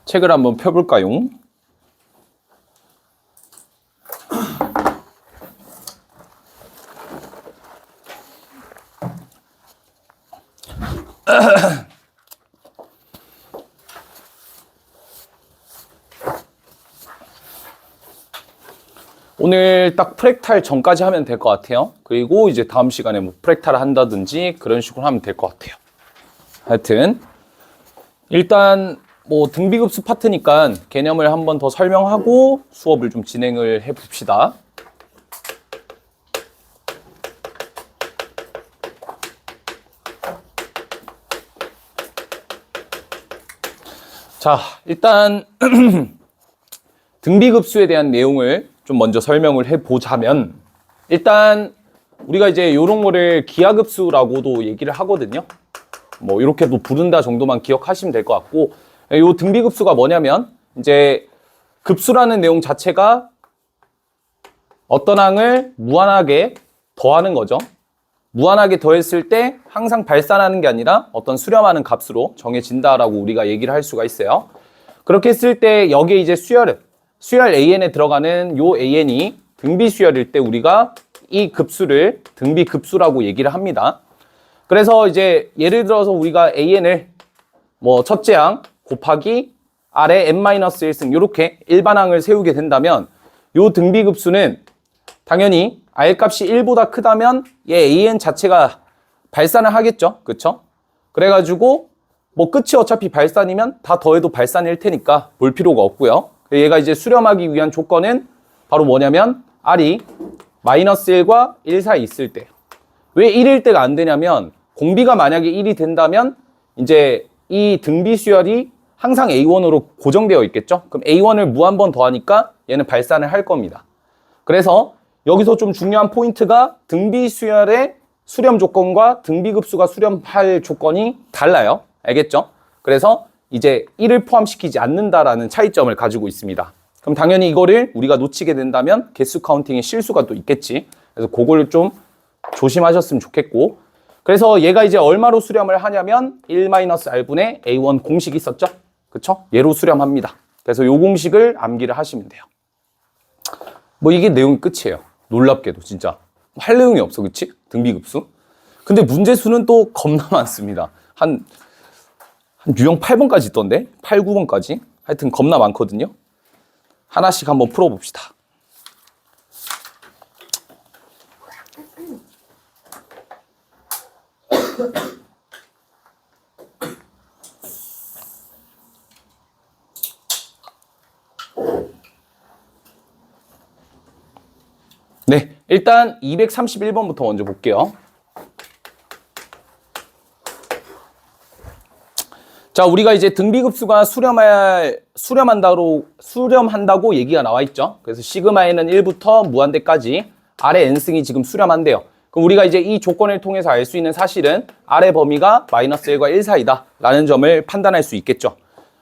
책을 한번 펴볼까요? 오늘 딱 프랙탈 전까지 하면 될 것 같아요. 그리고 이제 다음 시간에 뭐 프랙탈을 한다든지 그런 식으로 하면 될 것 같아요. 하여튼 일단 뭐 등비급수 파트니까 개념을 한번 더 설명하고 수업을 좀 진행을 해봅시다. 자, 일단 등비급수에 대한 내용을 좀 먼저 설명을 해보자면, 일단 우리가 이제 요런 거를 기하급수라고도 얘기를 하거든요. 뭐 이렇게도 부른다 정도만 기억하시면 될 것 같고, 요 등비급수가 뭐냐면 이제 급수라는 내용 자체가 어떤 항을 무한하게 더하는 거죠. 무한하게 더했을 때 항상 발산하는 게 아니라 어떤 수렴하는 값으로 정해진다라고 우리가 얘기를 할 수가 있어요. 그렇게 했을 때 여기에 이제 수열 AN에 들어가는 요 AN이 등비수열일 때 우리가 이 급수를 등비급수라고 얘기를 합니다. 그래서 이제 예를 들어서 우리가 AN을 뭐 첫째 항 곱하기 아래 n-1승 이렇게 일반항을 세우게 된다면 요 등비급수는 당연히 R값이 1보다 크다면 얘 AN 자체가 발산을 하겠죠. 그쵸? 그래가지고 뭐 끝이 어차피 발산이면 다 더해도 발산일 테니까 볼 필요가 없고요. 얘가 이제 수렴하기 위한 조건은 바로 뭐냐면 R이 -1과 1 사이 있을 때. 왜 1일 때가 안 되냐면 공비가 만약에 1이 된다면 이제 이 등비수열이 항상 A1으로 고정되어 있겠죠. 그럼 A1을 무한번 더하니까 얘는 발산을 할 겁니다. 그래서 여기서 좀 중요한 포인트가 등비수열의 수렴 조건과 등비급수가 수렴할 조건이 달라요. 알겠죠? 그래서 이제 1을 포함시키지 않는다라는 차이점을 가지고 있습니다. 그럼 당연히 이거를 우리가 놓치게 된다면 개수 카운팅에 실수가 또 있겠지. 그래서 그걸 좀 조심하셨으면 좋겠고, 그래서 얘가 이제 얼마로 수렴을 하냐면 1-R분의 A1 공식이 있었죠? 그쵸? 얘로 수렴합니다. 그래서 요 공식을 암기를 하시면 돼요. 뭐 이게 내용이 끝이에요. 놀랍게도 진짜 할 내용이 없어, 그치? 등비급수. 근데 문제수는 또 겁나 많습니다. 한 유형 8번까지 있던데? 8, 9번까지. 하여튼 겁나 많거든요. 하나씩 한번 풀어봅시다. 네, 일단 231번부터 먼저 볼게요. 자, 우리가 이제 등비급수가 수렴한다고 얘기가 나와 있죠. 그래서 시그마에는 1부터 무한대까지 R의 n승이 지금 수렴한대요. 그럼 우리가 이제 이 조건을 통해서 알 수 있는 사실은 R의 범위가 -1과 1 사이다 라는 점을 판단할 수 있겠죠.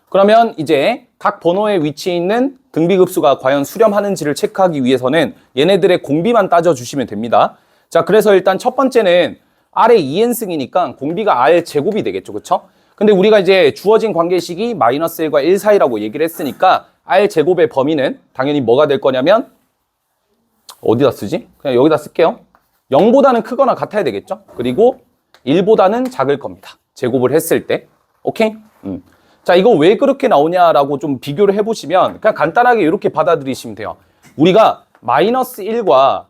그러면 이제 각 번호에 위치해 있는 등비급수가 과연 수렴하는지를 체크하기 위해서는 얘네들의 공비만 따져주시면 됩니다. 자, 그래서 일단 첫 번째는 R의 2n승이니까 공비가 R 제곱이 되겠죠. 그쵸? 근데 우리가 이제 주어진 관계식이 -1과 1 사이라고 얘기를 했으니까 R 제곱의 범위는 당연히 뭐가 될 거냐면 어디다 쓰지? 그냥 여기다 쓸게요. 0보다는 크거나 같아야 되겠죠? 그리고 1보다는 작을 겁니다. 제곱을 했을 때. 오케이? 자, 이거 왜 그렇게 나오냐라고 좀 비교를 해보시면 그냥 간단하게 이렇게 받아들이시면 돼요. 우리가 -1과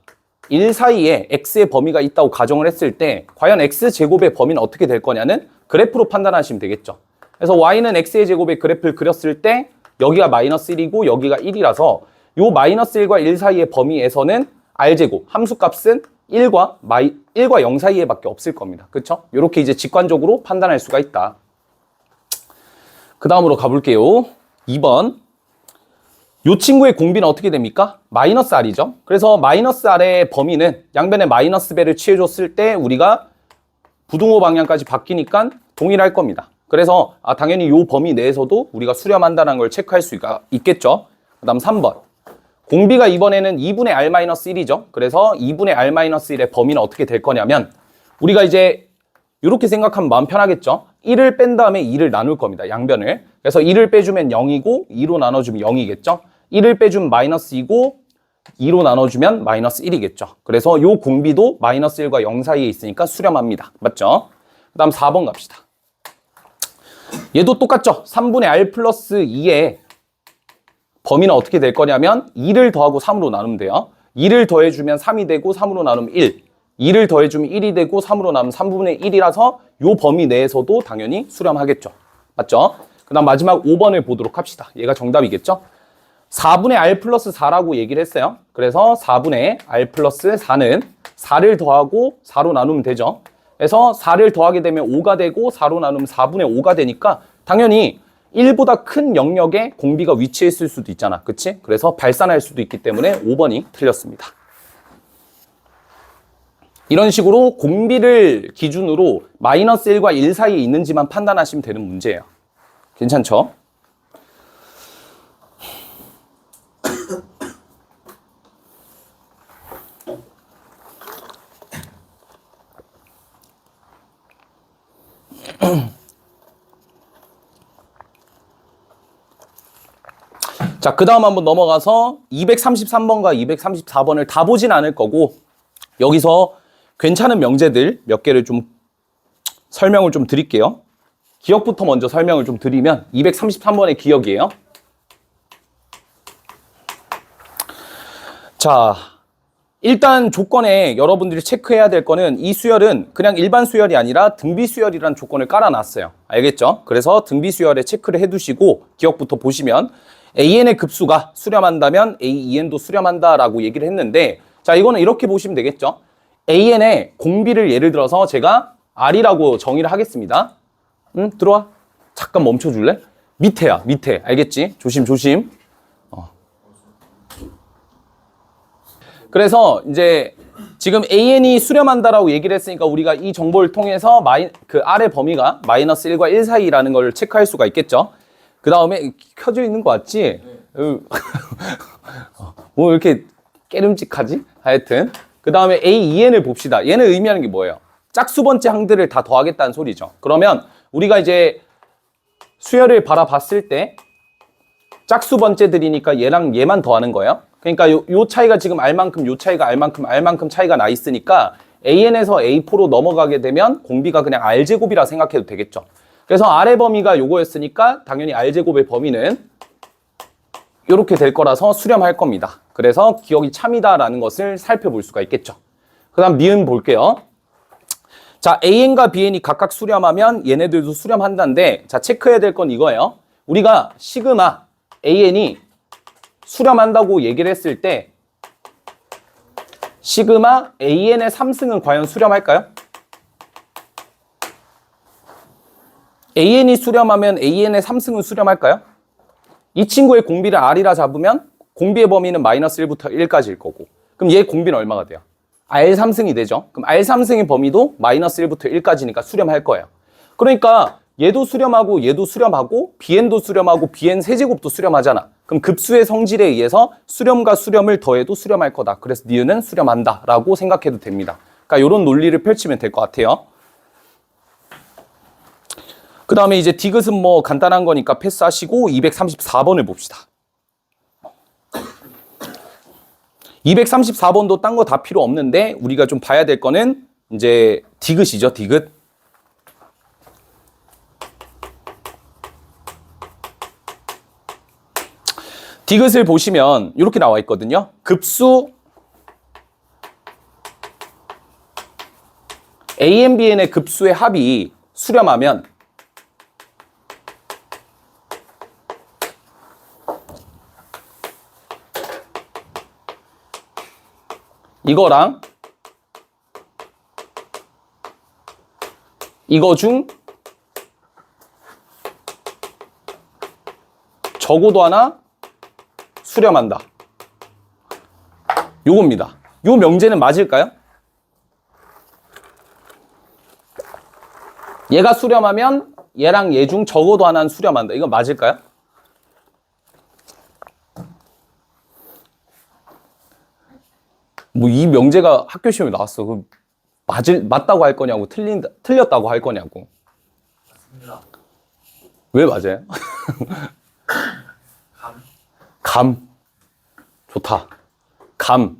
1 사이에 x의 범위가 있다고 가정을 했을 때 과연 x제곱의 범위는 어떻게 될 거냐는 그래프로 판단하시면 되겠죠. 그래서 y는 x의 제곱의 그래프를 그렸을 때 여기가 -1이고 여기가 1이라서 요 -1과 1 사이의 범위에서는 r제곱 함수값은 1과 0 사이에 밖에 없을 겁니다. 그쵸? 이렇게 이제 직관적으로 판단할 수가 있다. 그 다음으로 가볼게요. 2번. 이 친구의 공비는 어떻게 됩니까? -R이죠. 그래서 -R의 범위는 양변에 마이너스배를 취해줬을 때 우리가 부등호 방향까지 바뀌니까 동일할 겁니다. 그래서 당연히 이 범위 내에서도 우리가 수렴한다는 걸 체크할 수가 있겠죠. 그 다음 3번. 공비가 이번에는 2분의 R-1이죠. 그래서 2분의 R-1의 범위는 어떻게 될 거냐면 우리가 이제 이렇게 생각하면 마음 편하겠죠. 1을 뺀 다음에 2를 나눌 겁니다. 양변을. 그래서 1을 빼주면 0이고 2로 나눠주면 0이겠죠. 1을 빼주면 마이너스 2고 2로 나눠주면 마이너스 1이겠죠. 그래서 요 공비도 마이너스 1과 0 사이에 있으니까 수렴합니다. 맞죠? 그 다음 4번 갑시다. 얘도 똑같죠. 3분의 r 플러스 2의 범위는 어떻게 될 거냐면 2를 더하고 3으로 나누면 돼요. 2를 더해주면 3이 되고 3으로 나누면 1. 2를 더해주면 1이 되고 3으로 나누면 3분의 1이라서 요 범위 내에서도 당연히 수렴하겠죠. 맞죠? 그 다음 마지막 5번을 보도록 합시다. 얘가 정답이겠죠? 4분의 r 플러스 4라고 얘기를 했어요. 그래서 4분의 r 플러스 4는 4를 더하고 4로 나누면 되죠. 그래서 4를 더하게 되면 5가 되고 4로 나누면 4분의 5가 되니까 당연히 1보다 큰 영역에 공비가 위치해 있을 수도 있잖아. 그치? 그래서 발산할 수도 있기 때문에 5번이 틀렸습니다. 이런 식으로 공비를 기준으로 마이너스 1과 1 사이에 있는지만 판단하시면 되는 문제예요. 괜찮죠? 자, 그 다음 한번 넘어가서 233번과 234번을 다 보진 않을 거고 여기서 괜찮은 명제들 몇 개를 좀 설명을 좀 드릴게요. 기억부터 먼저 설명을 좀 드리면 233번의 기억이에요. 자, 일단 조건에 여러분들이 체크해야 될 거는 이 수열은 그냥 일반 수열이 아니라 등비 수열이라는 조건을 깔아놨어요. 알겠죠? 그래서 등비 수열에 체크를 해두시고 기억부터 보시면 AN의 급수가 수렴한다면 AEN도 수렴한다라고 얘기를 했는데 자, 이거는 이렇게 보시면 되겠죠? AN의 공비를 예를 들어서 제가 R이라고 정의를 하겠습니다. 들어와. 잠깐 멈춰줄래? 밑에야, 밑에. 알겠지? 조심, 조심. 그래서 이제 지금 AN이 수렴한다라고 얘기를 했으니까 우리가 이 정보를 통해서 그 R의 범위가 마이너스 1과 1 사이라는 걸 체크할 수가 있겠죠. 그 다음에 켜져 있는 거 같지? 네. 뭐 이렇게 깨름직하지? 하여튼 그 다음에 AEN을 봅시다. 얘는 의미하는 게 뭐예요? 짝수번째 항들을 다 더하겠다는 소리죠. 그러면 우리가 이제 수열을 바라봤을 때 짝수번째들이니까 얘랑 얘만 더하는 거예요. 그러니까 요 차이가 지금 R만큼 요 차이가 R만큼 차이가 나 있으니까 AN에서 A4로 넘어가게 되면 공비가 그냥 R제곱이라 생각해도 되겠죠. 그래서 R의 범위가 요거였으니까 당연히 R제곱의 범위는 이렇게 될 거라서 수렴할 겁니다. 그래서 기억이 참이다라는 것을 살펴볼 수가 있겠죠. 그 다음 미음 볼게요. 자, AN과 BN이 각각 수렴하면 얘네들도 수렴한다는데 자, 체크해야 될 건 이거예요. 우리가 시그마 AN이 수렴한다고 얘기를 했을 때 시그마 AN의 3승은 과연 수렴할까요? AN이 수렴하면 AN의 3승은 수렴할까요? 이 친구의 공비를 R이라 잡으면 공비의 범위는 마이너스 1부터 1까지일 거고 그럼 얘 공비는 얼마가 돼요? R3승이 되죠. 그럼 R3승의 범위도 마이너스 1부터 1까지니까 수렴할 거예요. 그러니까 얘도 수렴하고 얘도 수렴하고 BN도 수렴하고 BN 세제곱도 수렴하잖아. 그럼 급수의 성질에 의해서 수렴과 수렴을 더해도 수렴할 거다. 그래서 니은은 수렴한다 라고 생각해도 됩니다. 그러니까 이런 논리를 펼치면 될 것 같아요. 그 다음에 이제 디귿은 뭐 간단한 거니까 패스하시고 234번을 봅시다. 234번도 딴 거 다 필요 없는데 우리가 좀 봐야 될 거는 이제 디귿이죠. 디귿. 디귿을 보시면 이렇게 나와 있거든요. 급수 A, Bn의 급수의 합이 수렴하면 이거랑 이거 중 적어도 하나 수렴한다. 요겁니다. 요 명제는 맞을까요? 얘가 수렴하면 얘랑 얘 중 적어도 하나는 수렴한다. 이거 맞을까요? 뭐 이 명제가 학교 시험에 나왔어. 그 맞다고 할 거냐고 틀렸다고 할 거냐고. 맞습니다. 왜 맞아요? 감. 좋다. 감.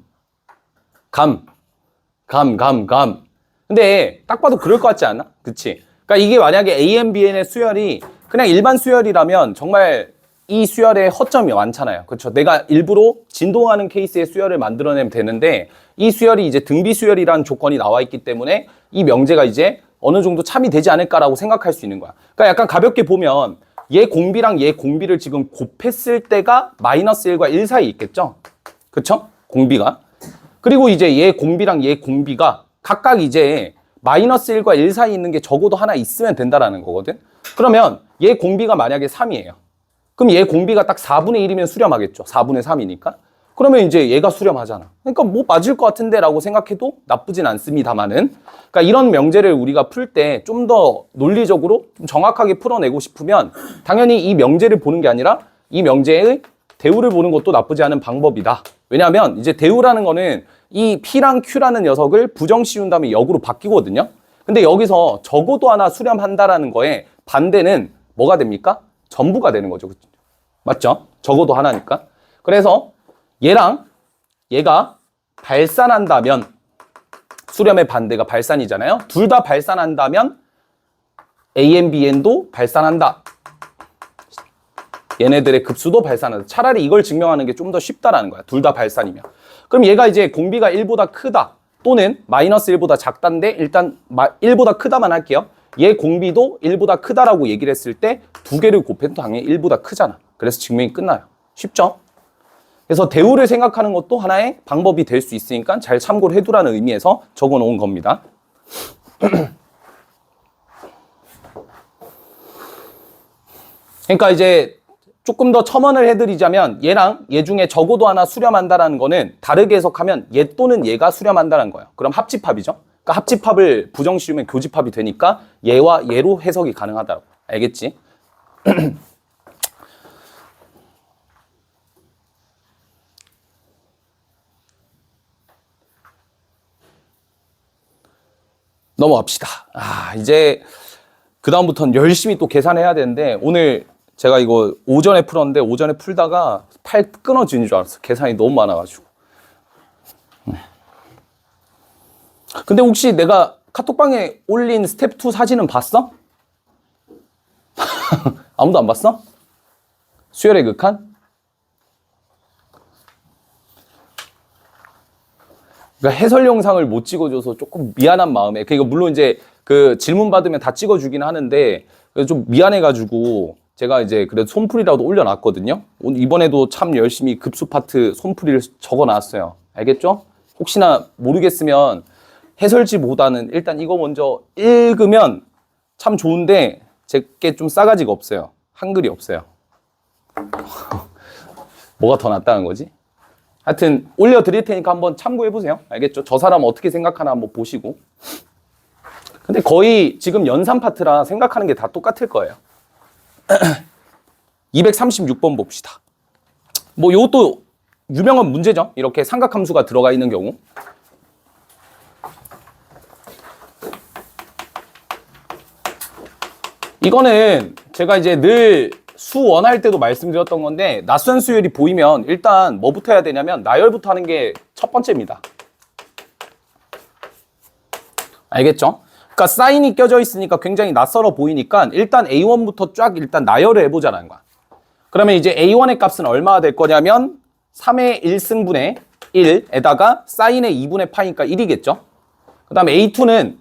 근데 딱 봐도 그럴 것 같지 않아? 그치? 그러니까 이게 만약에 AMBN의 수열이 그냥 일반 수열이라면 정말 이 수열에 허점이 많잖아요. 그렇죠? 내가 일부러 진동하는 케이스의 수열을 만들어내면 되는데 이 수열이 이제 등비 수열이라는 조건이 나와 있기 때문에 이 명제가 이제 어느 정도 참이 되지 않을까라고 생각할 수 있는 거야. 그러니까 약간 가볍게 보면 얘 공비랑 얘 공비를 지금 곱했을 때가 마이너스 1과 1 사이에 있겠죠? 그쵸? 공비가. 그리고 이제 얘 공비랑 얘 공비가 각각 이제 마이너스 1과 1 사이에 있는 게 적어도 하나 있으면 된다라는 거거든? 그러면 얘 공비가 만약에 3이에요. 그럼 얘 공비가 딱 4분의 1이면 수렴하겠죠? 4분의 3이니까. 그러면 이제 얘가 수렴하잖아. 그러니까 뭐 맞을 것 같은데 라고 생각해도 나쁘진 않습니다만은. 그러니까 이런 명제를 우리가 풀 때 좀 더 논리적으로 좀 정확하게 풀어내고 싶으면 당연히 이 명제를 보는 게 아니라 이 명제의 대우를 보는 것도 나쁘지 않은 방법이다. 왜냐하면 이제 대우라는 거는 이 P랑 Q라는 녀석을 부정 씌운 다음에 역으로 바뀌거든요. 근데 여기서 적어도 하나 수렴한다라는 거에 반대는 뭐가 됩니까? 전부가 되는 거죠. 맞죠? 적어도 하나니까. 그래서 얘랑 얘가 발산한다면 수렴의 반대가 발산이잖아요. 둘 다 발산한다면 ANBN도 발산한다. 얘네들의 급수도 발산한다. 차라리 이걸 증명하는 게 좀 더 쉽다라는 거야. 둘 다 발산이면. 그럼 얘가 이제 공비가 1보다 크다 또는 마이너스 1보다 작다인데 일단 1보다 크다만 할게요. 얘 공비도 1보다 크다라고 얘기를 했을 때 두 개를 곱해도 당연히 1보다 크잖아. 그래서 증명이 끝나요. 쉽죠? 그래서 대우를 생각하는 것도 하나의 방법이 될 수 있으니까 잘 참고를 해두라는 의미에서 적어 놓은 겁니다. 그러니까 이제 조금 더 첨언을 해드리자면 얘랑 얘 중에 적어도 하나 수렴한다라는 거는 다르게 해석하면 얘 또는 얘가 수렴한다는 거예요. 그럼 합집합이죠. 그러니까 합집합을 부정 씌우면 교집합이 되니까 얘와 얘로 해석이 가능하다고. 알겠지? 넘어갑시다. 이제 그 다음부터는 열심히 또 계산해야 되는데 오늘 제가 이거 오전에 풀었는데 오전에 풀다가 팔 끊어지는 줄 알았어. 계산이 너무 많아가지고. 근데 혹시 내가 카톡방에 올린 스텝 2 사진은 봤어? 아무도 안 봤어? 수열의 극한? 그러니까 해설 영상을 못 찍어줘서 조금 미안한 마음에, 그러니까 물론 이제 그 질문 받으면 다 찍어주긴 하는데 좀 미안해가지고 제가 이제 그래도 손풀이라도 올려놨거든요. 오늘 이번에도 참 열심히 급수 파트 손풀이를 적어놨어요. 알겠죠? 혹시나 모르겠으면 해설지보다는 일단 이거 먼저 읽으면 참 좋은데 제게 좀 싸가지가 없어요. 한글이 없어요. 뭐가 더 낫다는 거지? 하여튼 올려드릴 테니까 한번 참고해보세요. 알겠죠? 저 사람 어떻게 생각하나 한번 보시고. 근데 거의 지금 연산 파트라 생각하는 게 다 똑같을 거예요. 236번 봅시다. 뭐 이것도 유명한 문제죠. 이렇게 삼각함수가 들어가 있는 경우. 이거는 제가 이제 늘 수원 할 때도 말씀드렸던 건데 낯선 수열이 보이면 일단 뭐부터 해야 되냐면 나열부터 하는 게 첫 번째입니다. 알겠죠? 그러니까 사인이 껴져 있으니까 굉장히 낯설어 보이니까 일단 A1부터 쫙 일단 나열을 해보자는 거야. 그러면 이제 A1의 값은 얼마가 될 거냐면 3의 1승분의 1에다가 사인의 2분의 파니까 1이겠죠? 그 다음에 A2는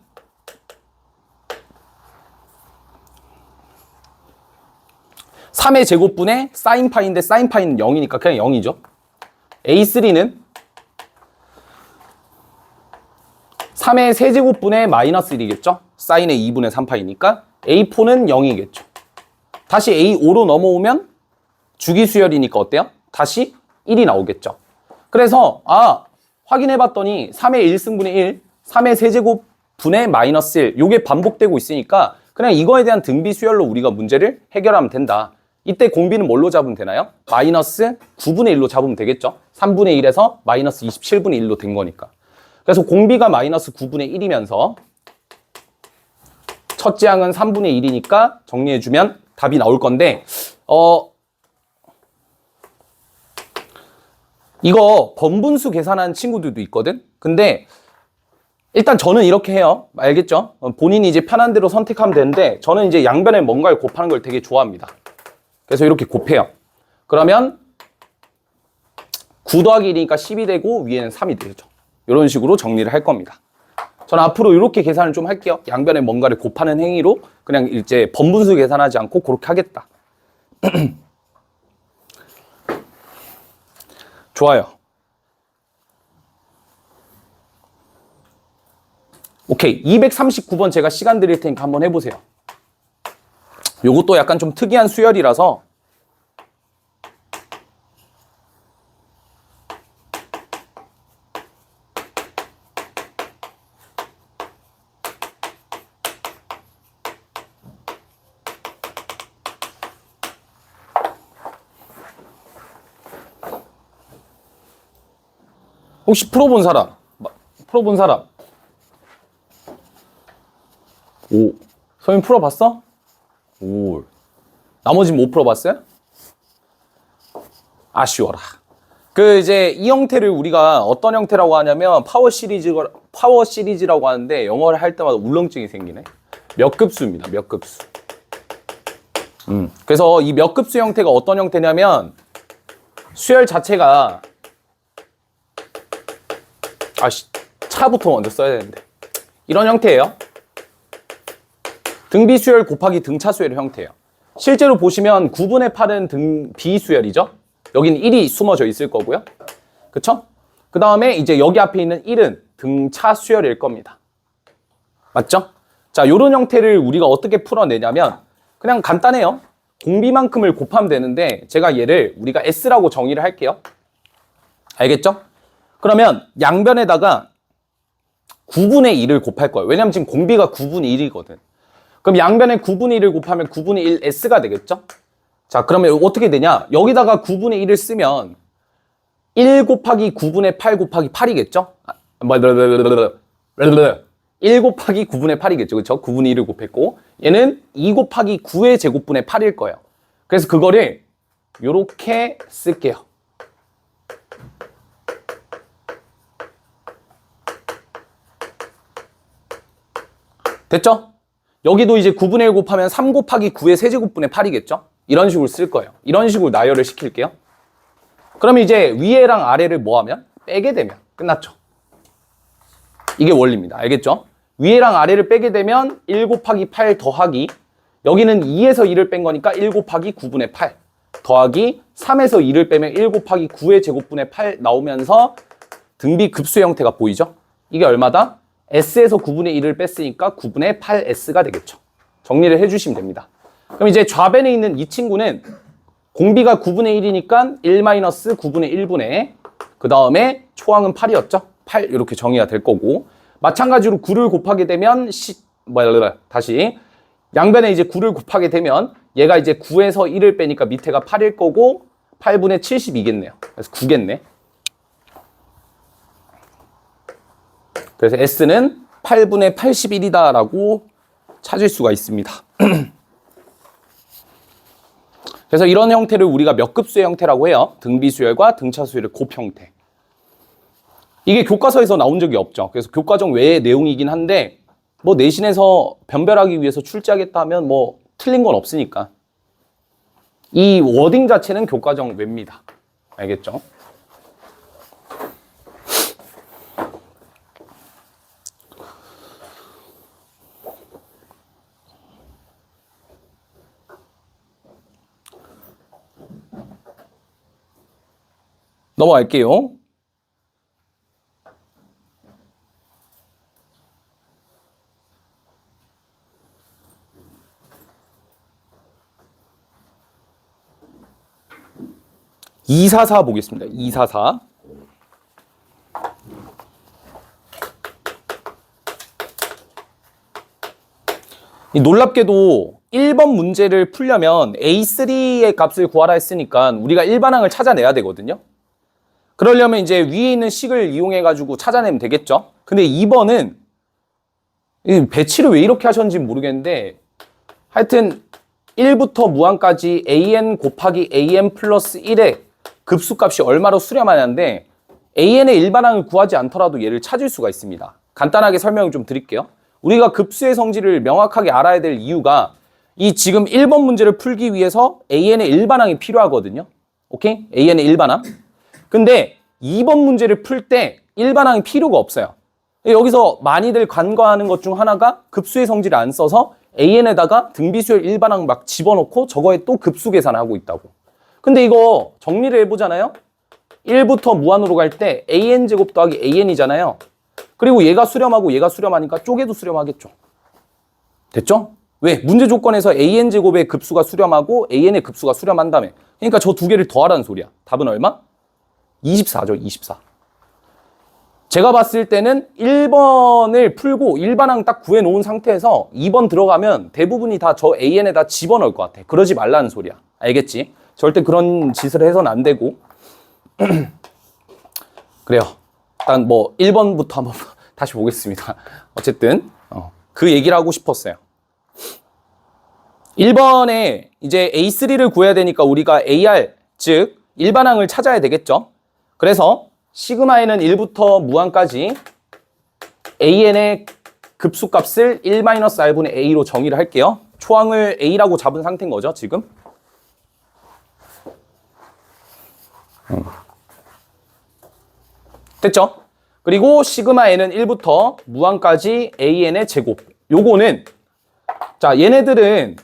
3의 제곱분의 사인 파인데 사인 파이는 0이니까 그냥 0이죠. A3는 3의 세제곱분의 마이너스 1이겠죠. 사인의 2분의 3파이니까 A4는 0이겠죠. 다시 A5로 넘어오면 주기수열이니까 어때요? 다시 1이 나오겠죠. 그래서 확인해봤더니 3의 1승분의 1, 3의 세제곱분의 마이너스 1 요게 반복되고 있으니까 그냥 이거에 대한 등비수열로 우리가 문제를 해결하면 된다. 이때 공비는 뭘로 잡으면 되나요? 마이너스 9분의 1로 잡으면 되겠죠. 3분의 1에서 마이너스 27분의 1로 된 거니까. 그래서 공비가 마이너스 9분의 1이면서 첫째 항은 3분의 1이니까 정리해주면 답이 나올 건데, 이거 번분수 계산하는 친구들도 있거든? 근데 일단 저는 이렇게 해요. 알겠죠? 본인이 이제 편한 대로 선택하면 되는데 저는 이제 양변에 뭔가를 곱하는 걸 되게 좋아합니다. 그래서 이렇게 곱해요. 그러면 9 더하기 1이니까 10이 되고 위에는 3이 되죠. 이런 식으로 정리를 할 겁니다. 저는 앞으로 이렇게 계산을 좀 할게요. 양변에 뭔가를 곱하는 행위로 그냥 이제 번분수 계산하지 않고 그렇게 하겠다. 좋아요. 오케이. 239번 제가 시간 드릴 테니까 한번 해보세요. 요것도 약간 좀 특이한 수열이라서 혹시 풀어본 사람? 풀어본 사람? 오. 선생님 풀어봤어? 오. 나머지는 못 풀어봤어요? 아쉬워라. 그 이제 이 형태를 우리가 어떤 형태라고 하냐면 파워 시리즈라고 하는데 영어를 할 때마다 울렁증이 생기네. 몇 급수입니다. 몇 급수. 그래서 이 몇 급수 형태가 어떤 형태냐면 수열 자체가 차부터 먼저 써야 되는데 이런 형태예요. 등비수열 곱하기 등차수열의 형태예요. 실제로 보시면 9분의 8은 등비수열이죠. 여기는 1이 숨어져 있을 거고요. 그쵸? 그 다음에 이제 여기 앞에 있는 1은 등차수열일 겁니다. 맞죠? 자, 요런 형태를 우리가 어떻게 풀어내냐면 그냥 간단해요. 공비만큼을 곱하면 되는데 제가 얘를 우리가 S라고 정의를 할게요. 알겠죠? 그러면 양변에다가 9분의 1을 곱할 거예요. 왜냐면 지금 공비가 9분의 1이거든. 그럼 양변에 9분의 1을 곱하면 9분의 1 S가 되겠죠? 자, 그러면 어떻게 되냐? 여기다가 9분의 1을 쓰면 1 곱하기 9분의 8 곱하기 8이겠죠? 1 곱하기 9분의 8이겠죠. 그렇죠? 9분의 1을 곱했고 얘는 2 곱하기 9의 제곱분의 8일 거예요. 그래서 그거를 요렇게 쓸게요. 됐죠? 여기도 이제 9분의 1 곱하면 3 곱하기 9의 세제곱분의 8이겠죠? 이런 식으로 쓸 거예요. 이런 식으로 나열을 시킬게요. 그러면 이제 위에랑 아래를 뭐 하면? 빼게 되면 끝났죠. 이게 원리입니다. 알겠죠? 위에랑 아래를 빼게 되면 1 곱하기 8 더하기 여기는 2에서 2를 뺀 거니까 1 곱하기 9분의 8 더하기 3에서 2를 빼면 1 곱하기 9의 제곱분의 8 나오면서 등비 급수 형태가 보이죠? 이게 얼마다? S에서 9분의 1을 뺐으니까 9분의 8S가 되겠죠. 정리를 해주시면 됩니다. 그럼 이제 좌변에 있는 이 친구는 공비가 9분의 1이니까 1-9분의 1분의 그 다음에 초항은 8이었죠. 8 이렇게 정의가 될 거고 마찬가지로 9를 곱하게 되면 다시 양변에 이제 9를 곱하게 되면 얘가 이제 9에서 1을 빼니까 밑에가 8일 거고 8분의 72겠네요. 그래서 9겠네. 그래서 S는 8분의 81이다 라고 찾을 수가 있습니다. 그래서 이런 형태를 우리가 몇 급수의 형태라고 해요. 등비수열과 등차수열의 곱 형태. 이게 교과서에서 나온 적이 없죠. 그래서 교과정 외의 내용이긴 한데 뭐 내신에서 변별하기 위해서 출제하겠다 하면 뭐 틀린 건 없으니까. 이 워딩 자체는 교과정 외입니다. 알겠죠? 넘어갈게요. (244) 보겠습니다. 244. 놀랍게도 1번 문제를 풀려면 A3의 값을 구하라 했으니까 우리가 일반항을 찾아내야 되거든요. 그러려면 이제 위에 있는 식을 이용해가지고 찾아내면 되겠죠. 근데 2번은 배치를 왜 이렇게 하셨는지 모르겠는데 하여튼 1부터 무한까지 an 곱하기 an 플러스 1의 급수값이 얼마로 수렴하냐인데 an의 일반항을 구하지 않더라도 얘를 찾을 수가 있습니다. 간단하게 설명을 좀 드릴게요. 우리가 급수의 성질을 명확하게 알아야 될 이유가 이 지금 1번 문제를 풀기 위해서 an의 일반항이 필요하거든요. 오케이? an의 일반항. 근데 2번 문제를 풀 때 일반항이 필요가 없어요. 여기서 많이들 간과하는 것 중 하나가 급수의 성질을 안 써서 an에다가 등비수열 일반항 막 집어넣고 저거에 또 급수 계산을 하고 있다고. 근데 이거 정리를 해보잖아요. 1부터 무한으로 갈 때 an제곱 더하기 an이잖아요. 그리고 얘가 수렴하고 얘가 수렴하니까 쪼개도 수렴하겠죠. 됐죠? 왜? 문제 조건에서 an제곱의 급수가 수렴하고 an의 급수가 수렴한다며. 그러니까 저 두 개를 더하라는 소리야. 답은 얼마? 24죠, 24. 제가 봤을 때는 1번을 풀고 일반항 딱 구해놓은 상태에서 2번 들어가면 대부분이 다 저 an에다 집어넣을 것 같아. 그러지 말라는 소리야. 알겠지? 절대 그런 짓을 해서는 안 되고. 그래요. 일단 뭐 1번부터 한번 다시 보겠습니다. 어쨌든 그 얘기를 하고 싶었어요. 1번에 이제 A3를 구해야 되니까 우리가 AR, 즉 일반항을 찾아야 되겠죠. 그래서 시그마에는 1부터 무한까지 an의 급수값을 1-r분의 a로 정의를 할게요. 초항을 a라고 잡은 상태인 거죠, 지금. 됐죠? 그리고 시그마 n은 1부터 무한까지 an의 제곱. 요거는 자, 얘네들은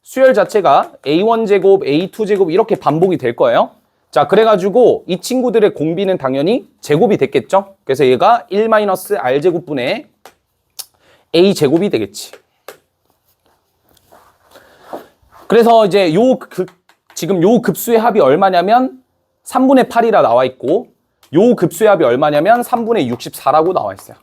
수열 자체가 a1제곱, a2제곱 이렇게 반복이 될 거예요. 자, 그래가지고 이 친구들의 공비는 당연히 제곱이 됐겠죠? 그래서 얘가 1-r제곱분의 a제곱이 되겠지. 그래서 이제 지금 요 급수의 합이 얼마냐면 3분의 8이라 나와 있고 요 급수의 합이 얼마냐면 3분의 64라고 나와 있어요.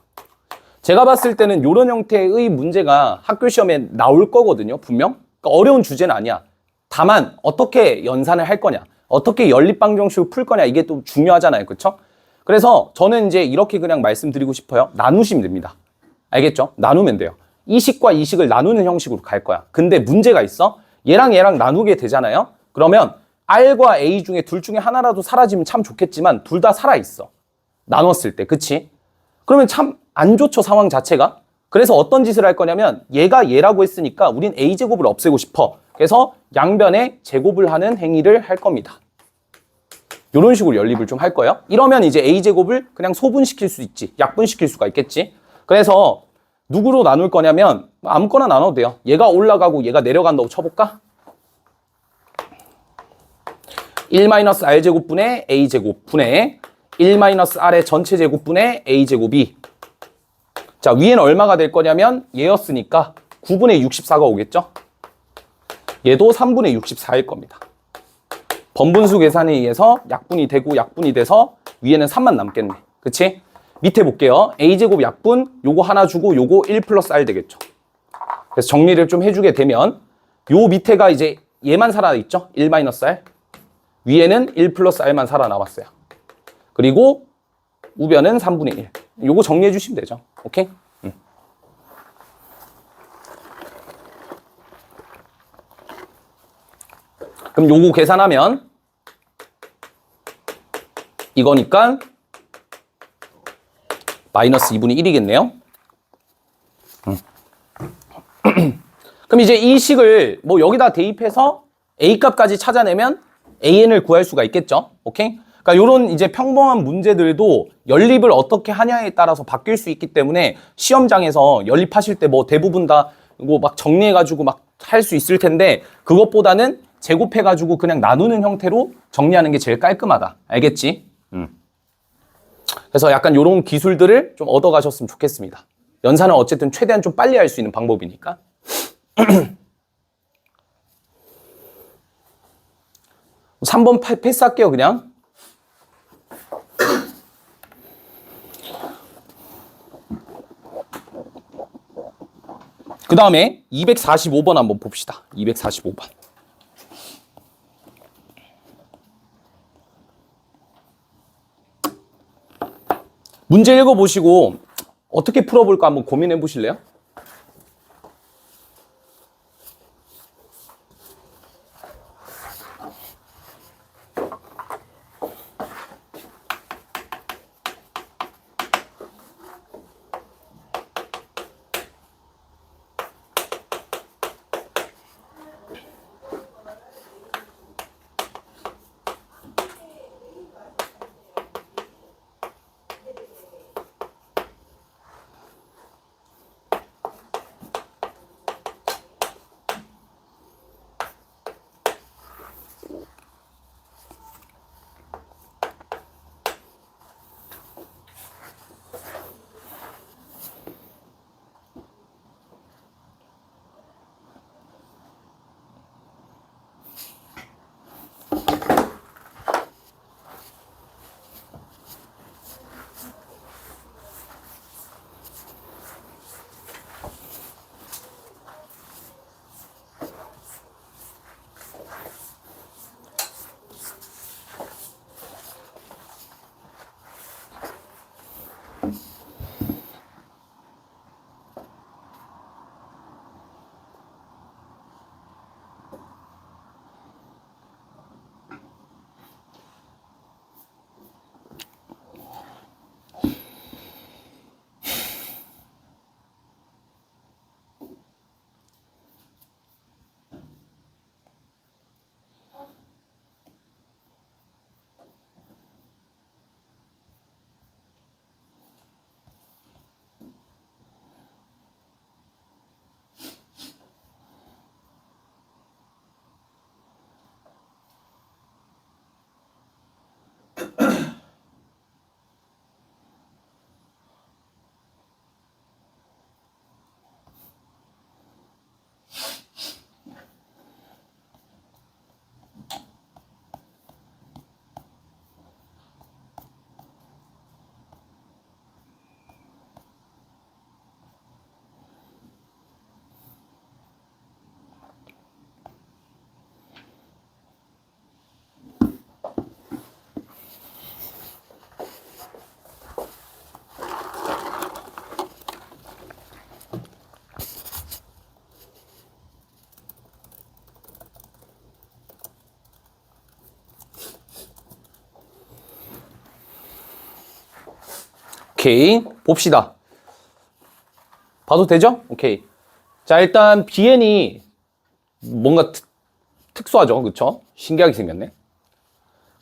제가 봤을 때는 요런 형태의 문제가 학교 시험에 나올 거거든요, 분명. 그러니까 어려운 주제는 아니야. 다만 어떻게 연산을 할 거냐, 어떻게 연립방정식을 풀 거냐, 이게 또 중요하잖아요. 그렇죠? 그래서 저는 이제 이렇게 그냥 말씀드리고 싶어요. 나누시면 됩니다. 알겠죠? 나누면 돼요. 이 식과 이 식을 나누는 형식으로 갈 거야. 근데 문제가 있어. 얘랑 얘랑 나누게 되잖아요. 그러면 R과 A 중에 둘 중에 하나라도 사라지면 참 좋겠지만 둘 다 살아있어. 나눴을 때. 그치? 그러면 참 안 좋죠, 상황 자체가. 그래서 어떤 짓을 할 거냐면 얘가 얘라고 했으니까 우린 A제곱을 없애고 싶어. 그래서 양변에 제곱을 하는 행위를 할 겁니다. 이런 식으로 연립을 좀 할 거예요. 이러면 이제 A제곱을 그냥 소분시킬 수 있지. 약분시킬 수가 있겠지. 그래서 누구로 나눌 거냐면 아무거나 나눠도 돼요. 얘가 올라가고 얘가 내려간다고 쳐볼까? 1-r제곱분의 A제곱분의 1-r의 전체 제곱분의 A제곱이 자, 위에는 얼마가 될 거냐면 얘였으니까 9분의 64가 오겠죠? 얘도 3분의 64일 겁니다. 번분수 계산에 의해서 약분이 되고 약분이 돼서 위에는 3만 남겠네. 그치? 밑에 볼게요. A제곱 약분 요거 하나 주고 요거 1 플러스 R 되겠죠. 그래서 정리를 좀 해주게 되면 요 밑에가 이제 얘만 살아있죠? 1-R. 위에는 1 플러스 R만 살아남았어요. 그리고 우변은 3분의 1. 요거 정리해 주시면 되죠. 오케이? 그럼 요거 계산하면 이거니까 마이너스 2분의 1이겠네요. 그럼 이제 이 식을 뭐 여기다 대입해서 A 값까지 찾아내면 AN을 구할 수가 있겠죠. 오케이? 그러니까 요런 이제 평범한 문제들도 연립을 어떻게 하냐에 따라서 바뀔 수 있기 때문에 시험장에서 연립하실 때 뭐 대부분 다 이거 막 정리해가지고 막 할 수 있을 텐데 그것보다는 제곱해가지고 그냥 나누는 형태로 정리하는 게 제일 깔끔하다. 알겠지? 그래서 약간 요런 기술들을 좀 얻어가셨으면 좋겠습니다. 연산은 어쨌든 최대한 좀 빨리 할 수 있는 방법이니까. 3번 패스할게요, 그냥. 그 다음에 245번 한번 봅시다. 245번. 문제 읽어보시고 어떻게 풀어볼까 한번 고민해 보실래요? 오케이. 봅시다. 봐도 되죠? 오케이. 자, 일단 BN이 뭔가 특수하죠. 그쵸? 신기하게 생겼네.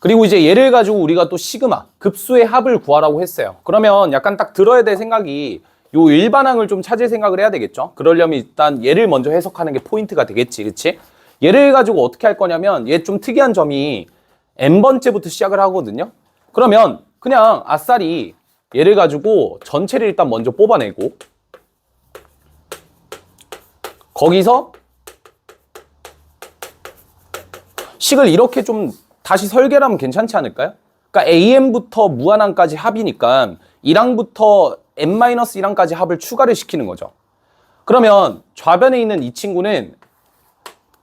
그리고 이제 얘를 가지고 우리가 또 시그마, 급수의 합을 구하라고 했어요. 그러면 약간 딱 들어야 될 생각이 요 일반항을 좀 찾을 생각을 해야 되겠죠. 그러려면 일단 얘를 먼저 해석하는 게 포인트가 되겠지. 그치? 얘를 가지고 어떻게 할 거냐면 얘 좀 특이한 점이 n번째부터 시작을 하거든요. 그러면 그냥 아싸리 얘를 가지고 전체를 일단 먼저 뽑아내고 거기서 식을 이렇게 좀 다시 설계를 하면 괜찮지 않을까요? 그러니까 AM부터 무한항까지 합이니까 1항부터 n-1항까지 합을 추가를 시키는 거죠. 그러면 좌변에 있는 이 친구는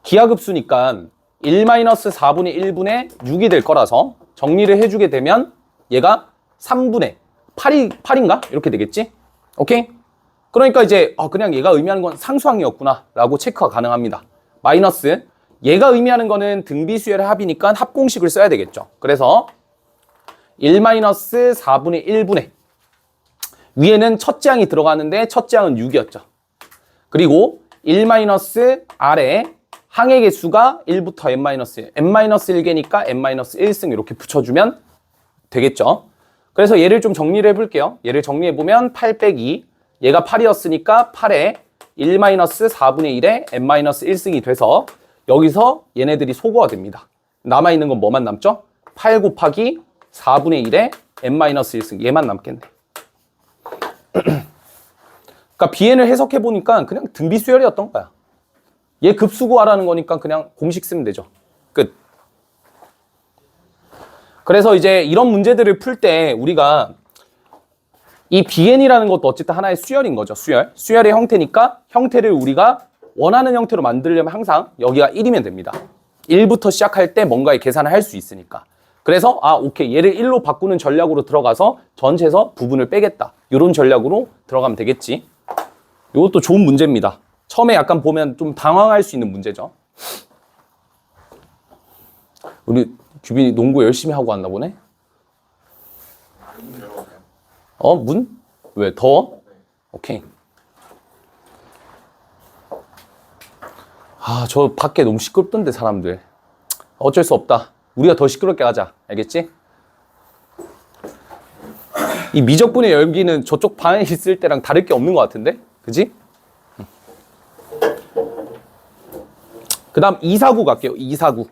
기하급수니까 1-4분의 1분의 6이 될 거라서 정리를 해주게 되면 얘가 3분의 8인가? 이렇게 되겠지? 오케이? 그러니까 이제 그냥 얘가 의미하는 건 상수항이었구나 라고 체크가 가능합니다. 마이너스 얘가 의미하는 거는 등비수열의 합이니까 합공식을 써야 되겠죠. 그래서 1-4분의 1분의 위에는 첫째 항이 들어가는데 첫째 항은 6이었죠. 그리고 1 아래 항의 개수가 1부터 n-1, n-1개니까 n-1승 이렇게 붙여주면 되겠죠. 그래서 얘를 좀 정리를 해볼게요. 얘를 정리해보면 8 빼기 얘가 8이었으니까 8에 1-4분의 1에 n-1승이 돼서 여기서 얘네들이 소거가 됩니다. 남아있는 건 뭐만 남죠? 8 곱하기 4분의 1에 n-1승 얘만 남겠네. 그러니까 BN을 해석해보니까 그냥 등비수열이었던 거야. 얘 급수 구하라는 거니까 그냥 공식 쓰면 되죠. 끝. 그래서 이제 이런 문제들을 풀 때 우리가 이 BN이라는 것도 어쨌든 하나의 수열인 거죠. 수열의 형태니까 형태를 우리가 원하는 형태로 만들려면 항상 여기가 1이면 됩니다. 1부터 시작할 때 뭔가의 계산을 할 수 있으니까. 그래서 오케이 얘를 1로 바꾸는 전략으로 들어가서 전체에서 부분을 빼겠다. 이런 전략으로 들어가면 되겠지. 이것도 좋은 문제입니다. 처음에 약간 보면 좀 당황할 수 있는 문제죠. 우리 규빈이 농구 열심히 하고 왔나 보네? 문? 왜? 더워? 오케이. 저 밖에 너무 시끄럽던데 사람들. 어쩔 수 없다. 우리가 더 시끄럽게 하자. 알겠지? 이 미적분의 열기는 저쪽 방에 있을 때랑 다를 게 없는 것 같은데? 그지? 그 다음 249 갈게요. 249.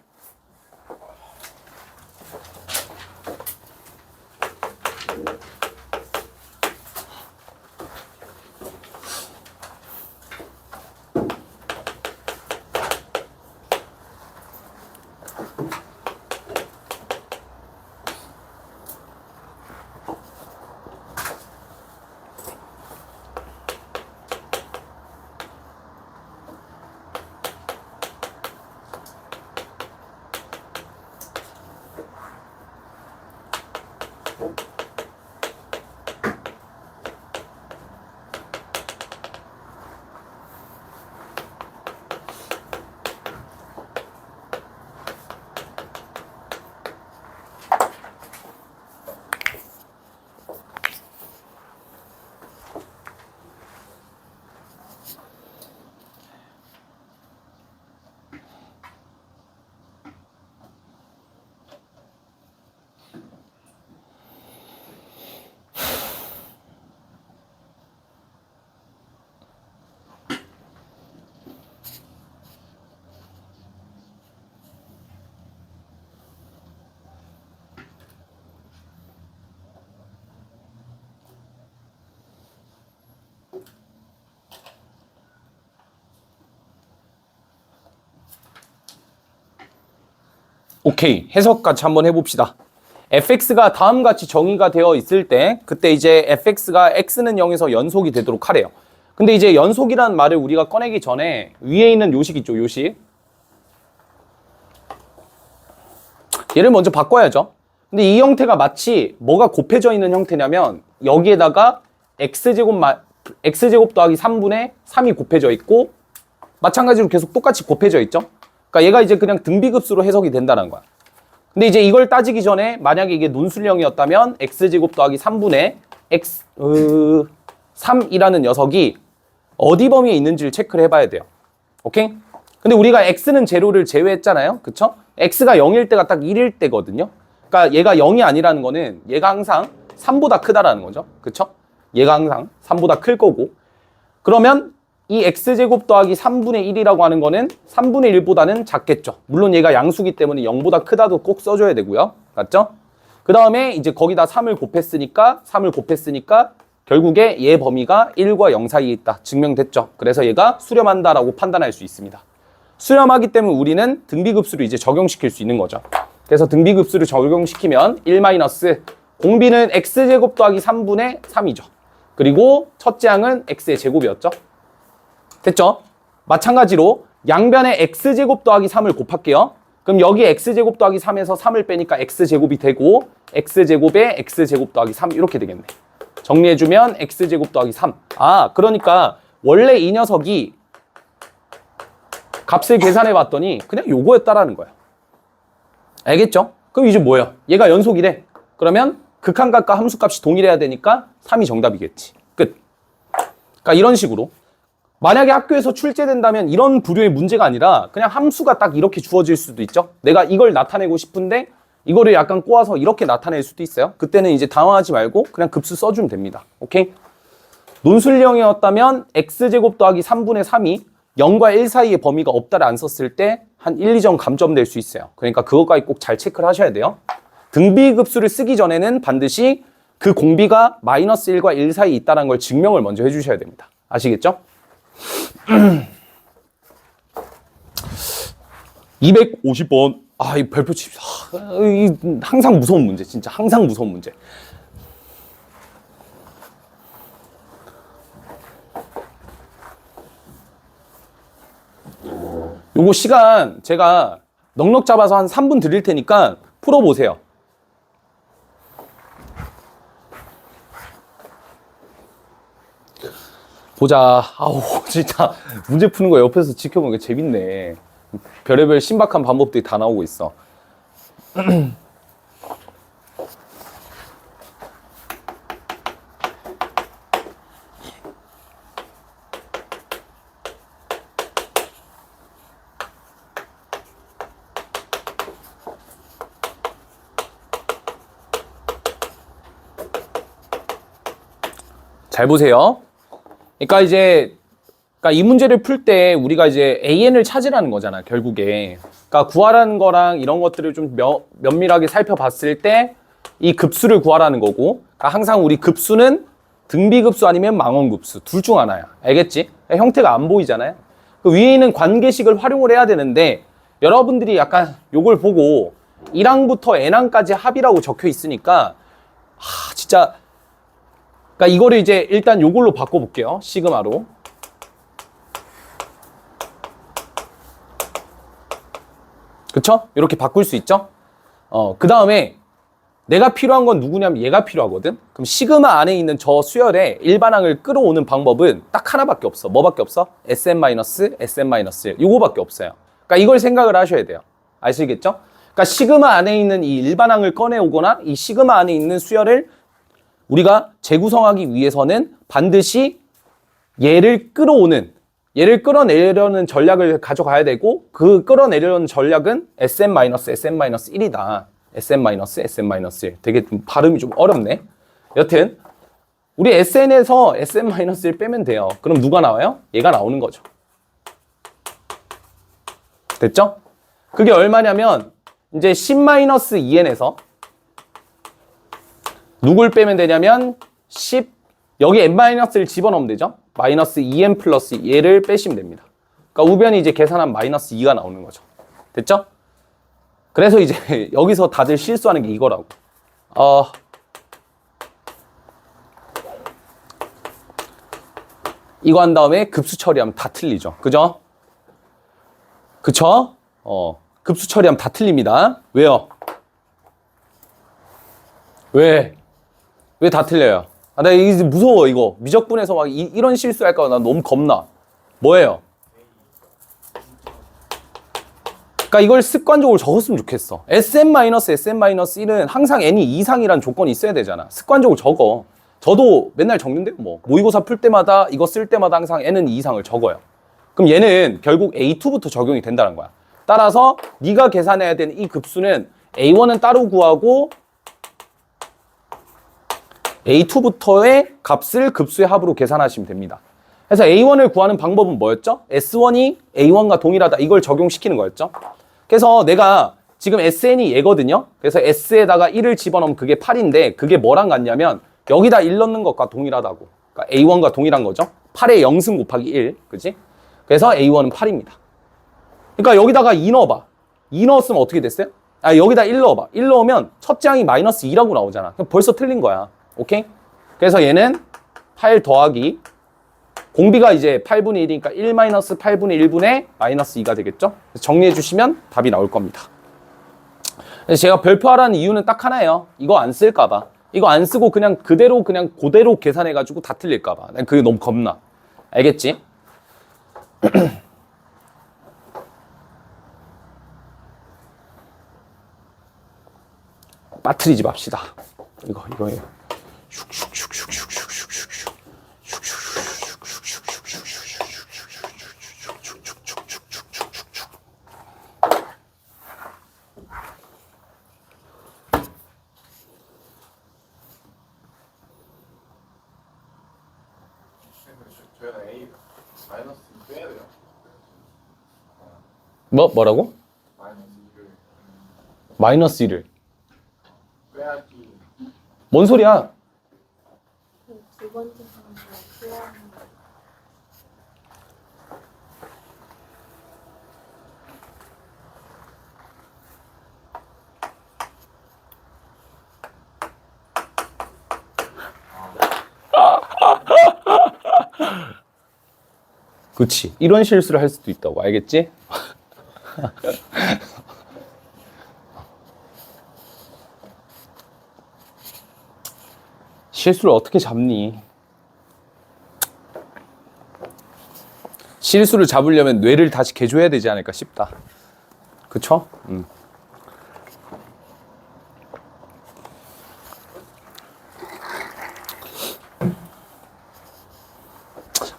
오케이. 해석 같이 한번 해봅시다. fx가 다음같이 정의가 되어 있을 때 그때 이제 fx가 x는 0에서 연속이 되도록 하래요. 근데 이제 연속이라는 말을 우리가 꺼내기 전에 위에 있는 요식 있죠. 요식. 얘를 먼저 바꿔야죠. 근데 이 형태가 마치 뭐가 곱해져 있는 형태냐면 여기에다가 x제곱 더하기 3분의 3이 곱해져 있고 마찬가지로 계속 똑같이 곱해져 있죠. 그러니까 얘가 이제 그냥 등비급수로 해석이 된다는 거야. 근데 이제 이걸 따지기 전에 만약에 이게 논술형이었다면 x제곱 더하기 3분의 x 3이라는 녀석이 어디 범위에 있는지를 체크를 해봐야 돼요. 오케이? 근데 우리가 x는 제로를 제외했잖아요. 그쵸? x가 0일 때가 딱 1일 때거든요. 그러니까 얘가 0이 아니라는 거는 얘가 항상 3보다 크다라는 거죠. 그쵸? 얘가 항상 3보다 클 거고. 그러면 이 x제곱 더하기 3분의 1이라고 하는 거는 3분의 1보다는 작겠죠. 물론 얘가 양수기 때문에 0보다 크다도 꼭 써줘야 되고요. 맞죠? 그 다음에 이제 거기다 3을 곱했으니까 결국에 얘 범위가 1과 0 사이에 있다. 증명됐죠. 그래서 얘가 수렴한다라고 판단할 수 있습니다. 수렴하기 때문에 우리는 등비급수를 이제 적용시킬 수 있는 거죠. 그래서 등비급수를 적용시키면 1 마이너스 공비는 x제곱 더하기 3분의 3이죠. 그리고 첫째 항은 x의 제곱이었죠. 됐죠? 마찬가지로 양변에 x제곱 더하기 3을 곱할게요. 그럼 여기 x제곱 더하기 3에서 3을 빼니까 x제곱이 되고 x제곱에 x제곱 더하기 3 이렇게 되겠네. 정리해주면 x제곱 더하기 3. 아, 그러니까 원래 이 녀석이 값을 계산해 봤더니 그냥 요거였다라는 거야. 알겠죠? 그럼 이제 뭐예요? 얘가 연속이래. 그러면 극한값과 함수값이 동일해야 되니까 3이 정답이겠지. 끝. 그러니까 이런 식으로 만약에 학교에서 출제된다면 이런 부류의 문제가 아니라 그냥 함수가 딱 이렇게 주어질 수도 있죠. 내가 이걸 나타내고 싶은데 이거를 약간 꼬아서 이렇게 나타낼 수도 있어요. 그때는 이제 당황하지 말고 그냥 급수 써주면 됩니다. 오케이? 논술형이었다면 x제곱 더하기 3분의 3이 0과 1 사이의 범위가 없다를 안 썼을 때 한 1, 2점 감점될 수 있어요. 그러니까 그것까지 꼭 잘 체크를 하셔야 돼요. 등비급수를 쓰기 전에는 반드시 그 공비가 마이너스 1과 1 사이에 있다는 걸 증명을 먼저 해주셔야 됩니다. 아시겠죠? 250번. 아, 이 별표 칩시다. 항상 무서운 문제. 진짜 항상 무서운 문제. 요거 시간 제가 넉넉 잡아서 한 3분 드릴 테니까 풀어보세요. 보자. 아우, 진짜 문제 푸는 거 옆에서 지켜보는 게 재밌네. 별의별 신박한 방법들이 다 나오고 있어. 잘 보세요. 그러니까 이 문제를 풀 때 우리가 이제 AN을 찾으라는 거잖아, 결국에. 그러니까 구하라는 거랑 이런 것들을 좀 면밀하게 살펴봤을 때 이 급수를 구하라는 거고, 그러니까 항상 우리 급수는 등비급수 아니면 망원급수 둘 중 하나야. 알겠지? 형태가 안 보이잖아요. 그 위에 있는 관계식을 활용을 해야 되는데 여러분들이 약간 요걸 보고 1항부터 n항까지 합이라고 적혀 있으니까 진짜 그러니까 이거를 이제 일단 요걸로 바꿔볼게요. 시그마로. 그쵸? 이렇게 바꿀 수 있죠? 그 다음에 내가 필요한 건 누구냐면 얘가 필요하거든? 그럼 시그마 안에 있는 저 수열에 일반항을 끌어오는 방법은 딱 하나밖에 없어. 뭐밖에 없어? Sn-Sn-1 요거밖에 없어요. 그러니까 이걸 생각을 하셔야 돼요. 아시겠죠? 그러니까 시그마 안에 있는 이 일반항을 꺼내오거나 이 시그마 안에 있는 수열을 우리가 재구성하기 위해서는 반드시 얘를 끌어내려는 전략을 가져가야 되고 그 끌어내려는 전략은 Sn-Sn-1이다. Sn-Sn-1. 되게 발음이 좀 어렵네. 여튼 우리 Sn에서 Sn-1 빼면 돼요. 그럼 누가 나와요? 얘가 나오는 거죠. 됐죠? 그게 얼마냐면 이제 10-2n에서 누굴 빼면 되냐면 10 여기 n-를 집어넣으면 되죠. 마이너스 2n 플러스 얘를 빼시면 됩니다. 그러니까 우변이 이제 계산하면 마이너스 2가 나오는 거죠. 됐죠? 그래서 이제 여기서 다들 실수하는 게 이거라고. 이거 한 다음에 급수 처리하면 다 틀리죠. 그죠? 그쵸? 급수 처리하면 다 틀립니다. 왜요? 왜 다 틀려요? 나 이게 무서워, 이거. 미적분에서 막 이런 실수할까 봐 나 너무 겁나. 뭐예요? 그러니까 이걸 습관적으로 적었으면 좋겠어. Sn-Sn-1은 항상 n이 이상이란 조건이 있어야 되잖아. 습관적으로 적어. 저도 맨날 적는데요. 뭐 모의고사 풀 때마다 이거 쓸 때마다 항상 n은 2 이상을 적어요. 그럼 얘는 결국 A2부터 적용이 된다는 거야. 따라서 네가 계산해야 되는 이 급수는 A1은 따로 구하고 A2부터의 값을 급수의 합으로 계산하시면 됩니다. 그래서 A1을 구하는 방법은 뭐였죠? S1이 A1과 동일하다. 이걸 적용시키는 거였죠. 그래서 내가 지금 SN이 얘거든요. 그래서 S에다가 1을 집어넣으면 그게 8인데 그게 뭐랑 같냐면 여기다 1 넣는 것과 동일하다고. 그러니까 A1과 동일한 거죠. 8의 0승 곱하기 1. 그치? 그래서 A1은 8입니다. 그러니까 여기다가 2 넣어봐. 2 넣었으면 어떻게 됐어요? 아, 여기다 1 넣어봐. 1 넣으면 첫째 항이 마이너스 2라고 나오잖아. 그럼 벌써 틀린 거야. 오케이? 그래서 얘는 8 더하기 공비가 이제 8분의 1이니까 1 마이너스 8분의 1분의 마이너스 2가 되겠죠? 정리해 주시면 답이 나올 겁니다. 그래서 제가 별표하라는 이유는 딱 하나예요. 이거 안 쓸까봐. 이거 안 쓰고 그냥 그대로 계산해가지고 다 틀릴까봐. 난 그게 너무 겁나. 알겠지? 빠뜨리지 맙시다. 이거예요. 저희가 A 마이너스 빼야 돼요. 뭐라고? 마이너스 2를 마이너스 1을. 빼야지. 뭔 소리야? 두 번째 상황 플러스 그치. 이런 실수를 할 수도 있다고. 알겠지? 실수를 어떻게 잡니? 실수를 잡으려면 뇌를 다시 개조해야 되지 않을까 싶다. 그쵸?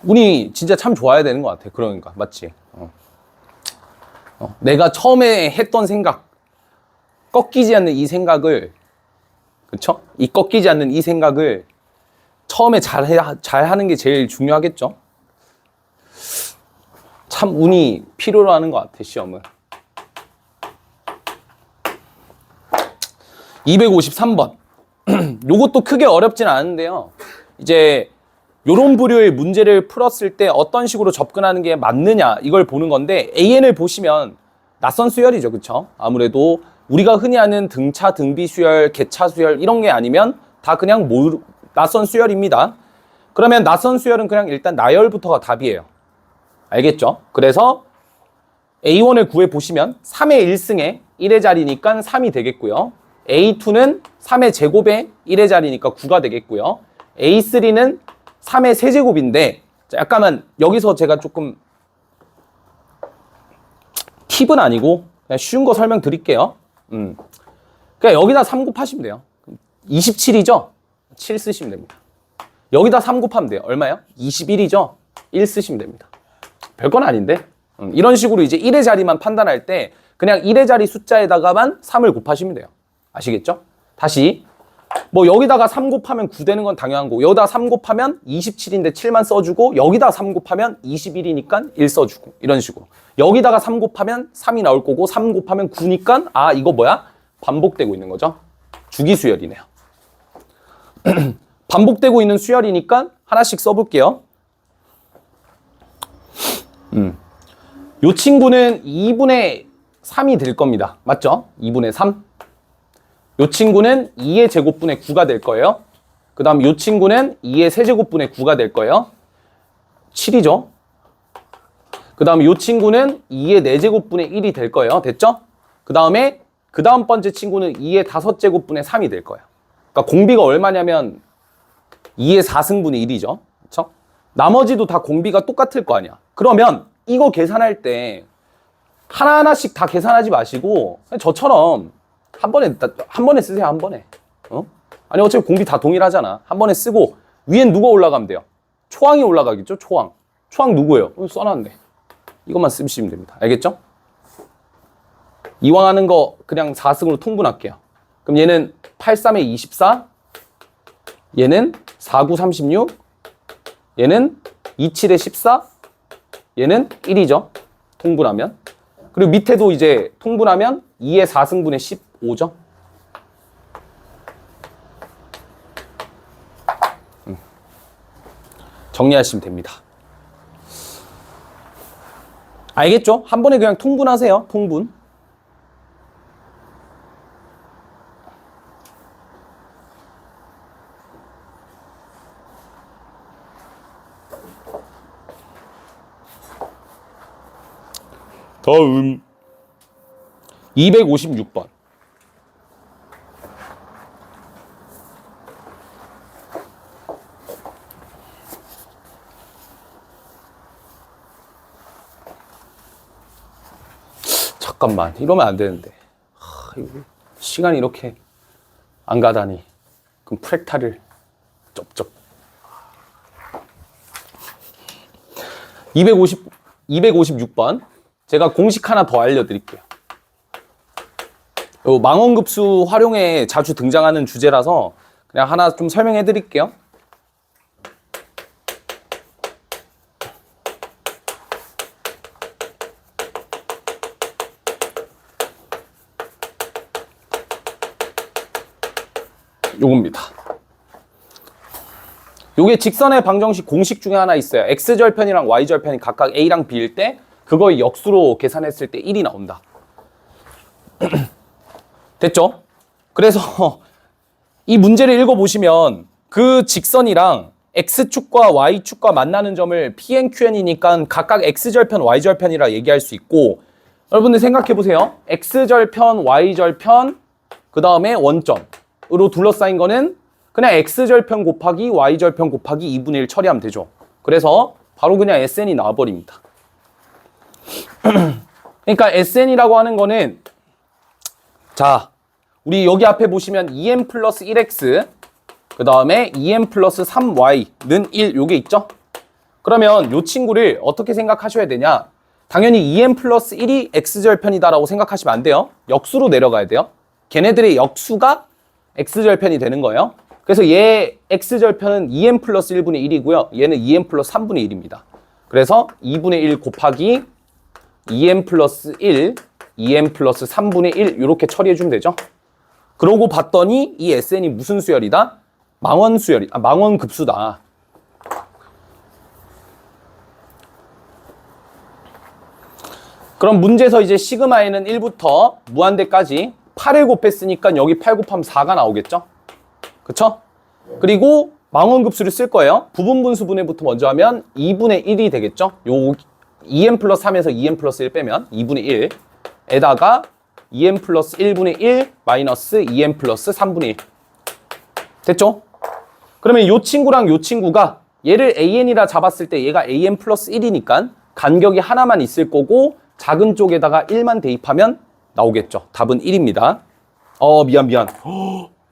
운이 진짜 참 좋아야 되는 것 같아. 그러니까 맞지? 내가 처음에 했던 생각, 꺾이지 않는 이 생각을, 그쵸? 이 꺾이지 않는 이 생각을 처음에 잘 하는 게 제일 중요하겠죠? 참 운이 필요로 하는 것 같아, 시험은. 253번. 요것도 크게 어렵진 않은데요. 이제 요런 부류의 문제를 풀었을 때 어떤 식으로 접근하는 게 맞느냐 이걸 보는 건데 AN을 보시면 낯선 수열이죠. 그쵸? 아무래도 우리가 흔히 아는 등차, 등비 수열, 개차 수열 이런 게 아니면 다 그냥 낯선 수열입니다. 그러면 낯선 수열은 그냥 일단 나열부터가 답이에요. 알겠죠? 그래서 A1을 구해보시면 3의 1승에 1의 자리니까 3이 되겠고요. A2는 3의 제곱에 1의 자리니까 9가 되겠고요. A3는 3의 세제곱인데 약간만 여기서 제가 조금 팁은 아니고 그냥 쉬운 거 설명드릴게요. 그냥 여기다 3 곱하시면 돼요. 27이죠? 7 쓰시면 됩니다. 여기다 3 곱하면 돼요. 얼마요? 21이죠? 1 쓰시면 됩니다. 별건 아닌데 이런 식으로 이제 1의 자리만 판단할 때 그냥 1의 자리 숫자에다가만 3을 곱하시면 돼요. 아시겠죠? 다시 뭐 여기다가 3 곱하면 9 되는 건 당연한 거고 여기다 3 곱하면 27인데 7만 써주고 여기다 3 곱하면 21이니까 1 써주고 이런 식으로 여기다가 3 곱하면 3이 나올 거고 3 곱하면 9니까 아 이거 뭐야? 반복되고 있는 거죠. 주기수열이네요. 반복되고 있는 수열이니까 하나씩 써볼게요. 요 친구는 2분의 3이 될 겁니다. 맞죠? 2분의 3. 요 친구는 2의 제곱분의 9가 될 거예요. 그 다음 요 친구는 2의 세제곱분의 9가 될 거예요. 7이죠. 그 다음 요 친구는 2의 4제곱분의 1이 될 거예요. 됐죠? 그 다음에 그 다음 번째 친구는 2의 5제곱분의 3이 될 거예요. 그러니까 공비가 얼마냐면 2의 4승분의 1이죠. 그렇죠? 나머지도 다 공비가 똑같을 거 아니야. 그러면 이거 계산할 때 하나하나씩 다 계산하지 마시고 그냥 저처럼 한 번에 쓰세요. 한 번에. 아니 어차피 공비 다 동일하잖아. 한 번에 쓰고 위엔 누가 올라가면 돼요? 초항이 올라가겠죠? 초항. 초항 누구예요? 써놨네. 이것만 쓰시면 됩니다. 알겠죠? 이왕 하는 거 그냥 4승으로 통분할게요. 그럼 얘는 83에 24, 얘는 49, 36, 얘는 27에 14, 얘는 1이죠. 통분하면. 그리고 밑에도 이제 통분하면 2의 4승분의 15죠. 정리하시면 됩니다. 알겠죠? 한 번에 그냥 통분하세요. 통분. 다음 256번. 잠깐만, 이러면 안 되는데. 시간이 이렇게 안 가다니. 그럼 프랙탈을 쩝쩝. 256번. 제가 공식 하나 더 알려드릴게요. 요 망원급수 활용에 자주 등장하는 주제라서 그냥 하나 좀 설명해 드릴게요. 요겁니다. 요게 직선의 방정식 공식 중에 하나 있어요. x절편이랑 y절편이 각각 a랑 b일 때 그거의 역수로 계산했을 때 1이 나온다. 됐죠? 그래서 이 문제를 읽어보시면 그 직선이랑 x축과 y축과 만나는 점을 PNQN이니까 각각 x절편, y절편이라 얘기할 수 있고, 여러분들 생각해보세요. x절편, y절편, 그 다음에 원점으로 둘러싸인 거는 그냥 x절편 곱하기 y절편 곱하기 2분의 1 처리하면 되죠. 그래서 바로 그냥 SN이 나와버립니다. 그러니까 SN이라고 하는 거는, 자, 우리 여기 앞에 보시면 2n 플러스 1x, 그 다음에 2n 플러스 3y는 1, 요게 있죠? 그러면 요 친구를 어떻게 생각하셔야 되냐? 당연히 2n 플러스 1이 x절편이다라고 생각하시면 안 돼요. 역수로 내려가야 돼요. 걔네들의 역수가 x절편이 되는 거예요. 그래서 얘 x절편은 2n 플러스 1분의 1이고요. 얘는 2n 플러스 3분의 1입니다. 그래서 2분의 1 곱하기 2n 플러스 1, 2n 플러스 3분의 1 이렇게 처리해주면 되죠. 그러고 봤더니 이 SN이 무슨 수열이다? 망원급수다. 그럼 문제에서 이제 시그마에는 1부터 무한대까지 8을 곱했으니까 여기 8 곱하면 4가 나오겠죠? 그쵸? 그리고 망원급수를 쓸 거예요. 부분분수분해부터 먼저 하면 2분의 1이 되겠죠? 요 2n 플러스 3에서 2n 플러스 1 빼면 2분의 1에다가 2n 플러스 1분의 1 마이너스 2n 플러스 3분의 1 됐죠? 그러면 요 친구랑 요 친구가 얘를 an이라 잡았을 때 얘가 an 플러스 1이니까 간격이 하나만 있을 거고 작은 쪽에다가 1만 대입하면 나오겠죠. 답은 1입니다. 미안.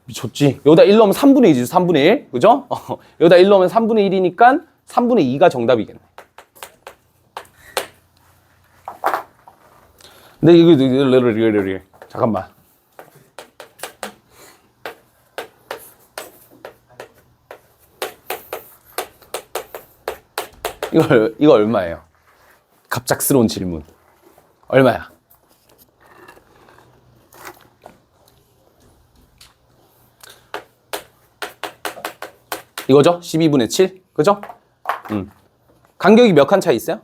미쳤지? 여기다 1 넣으면 3분의 2지, 3분의 1. 그죠? 여기다 1 넣으면 3분의 1이니까 3분의 2가 정답이겠네. 근데 이거 잠깐만. 이거 얼마예요? 갑작스러운 질문. 얼마야? 이거죠? 12분의 7. 그죠? 간격이 몇 칸 차이 있어요?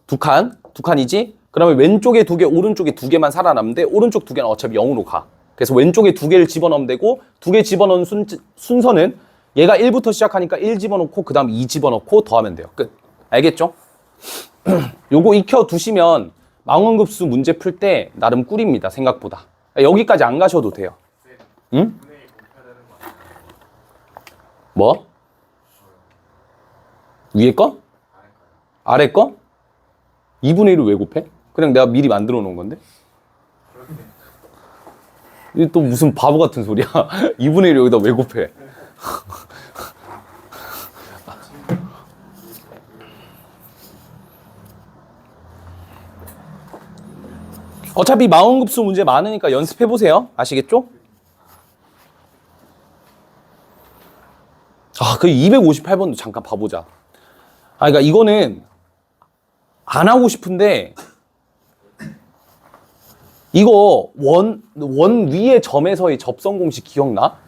2칸. 2칸이지? 그러면 왼쪽에 2개, 오른쪽에 2개만 살아남는데 오른쪽 2개는 어차피 0으로 가. 그래서 왼쪽에 2개를 집어넣으면 되고 2개 집어넣은 순서는 얘가 1부터 시작하니까 1 집어넣고 그 다음 2 집어넣고 더하면 돼요. 끝. 알겠죠? 요거 익혀두시면 망원급수 문제 풀 때 나름 꿀입니다. 생각보다. 여기까지 안 가셔도 돼요. 응? 뭐? 위에 거? 아래 거? 2분의 1을 왜 곱해? 그냥 내가 미리 만들어 놓은 건데? 이게 또 무슨 바보 같은 소리야. 2분의 1 여기다 왜 곱해? 어차피 마원급수 문제 많으니까 연습해보세요. 아시겠죠? 아, 그 258번도 잠깐 봐보자. 아, 그러니까 이거는 안 하고 싶은데 이거 원 위의 점에서의 접선 공식 기억나?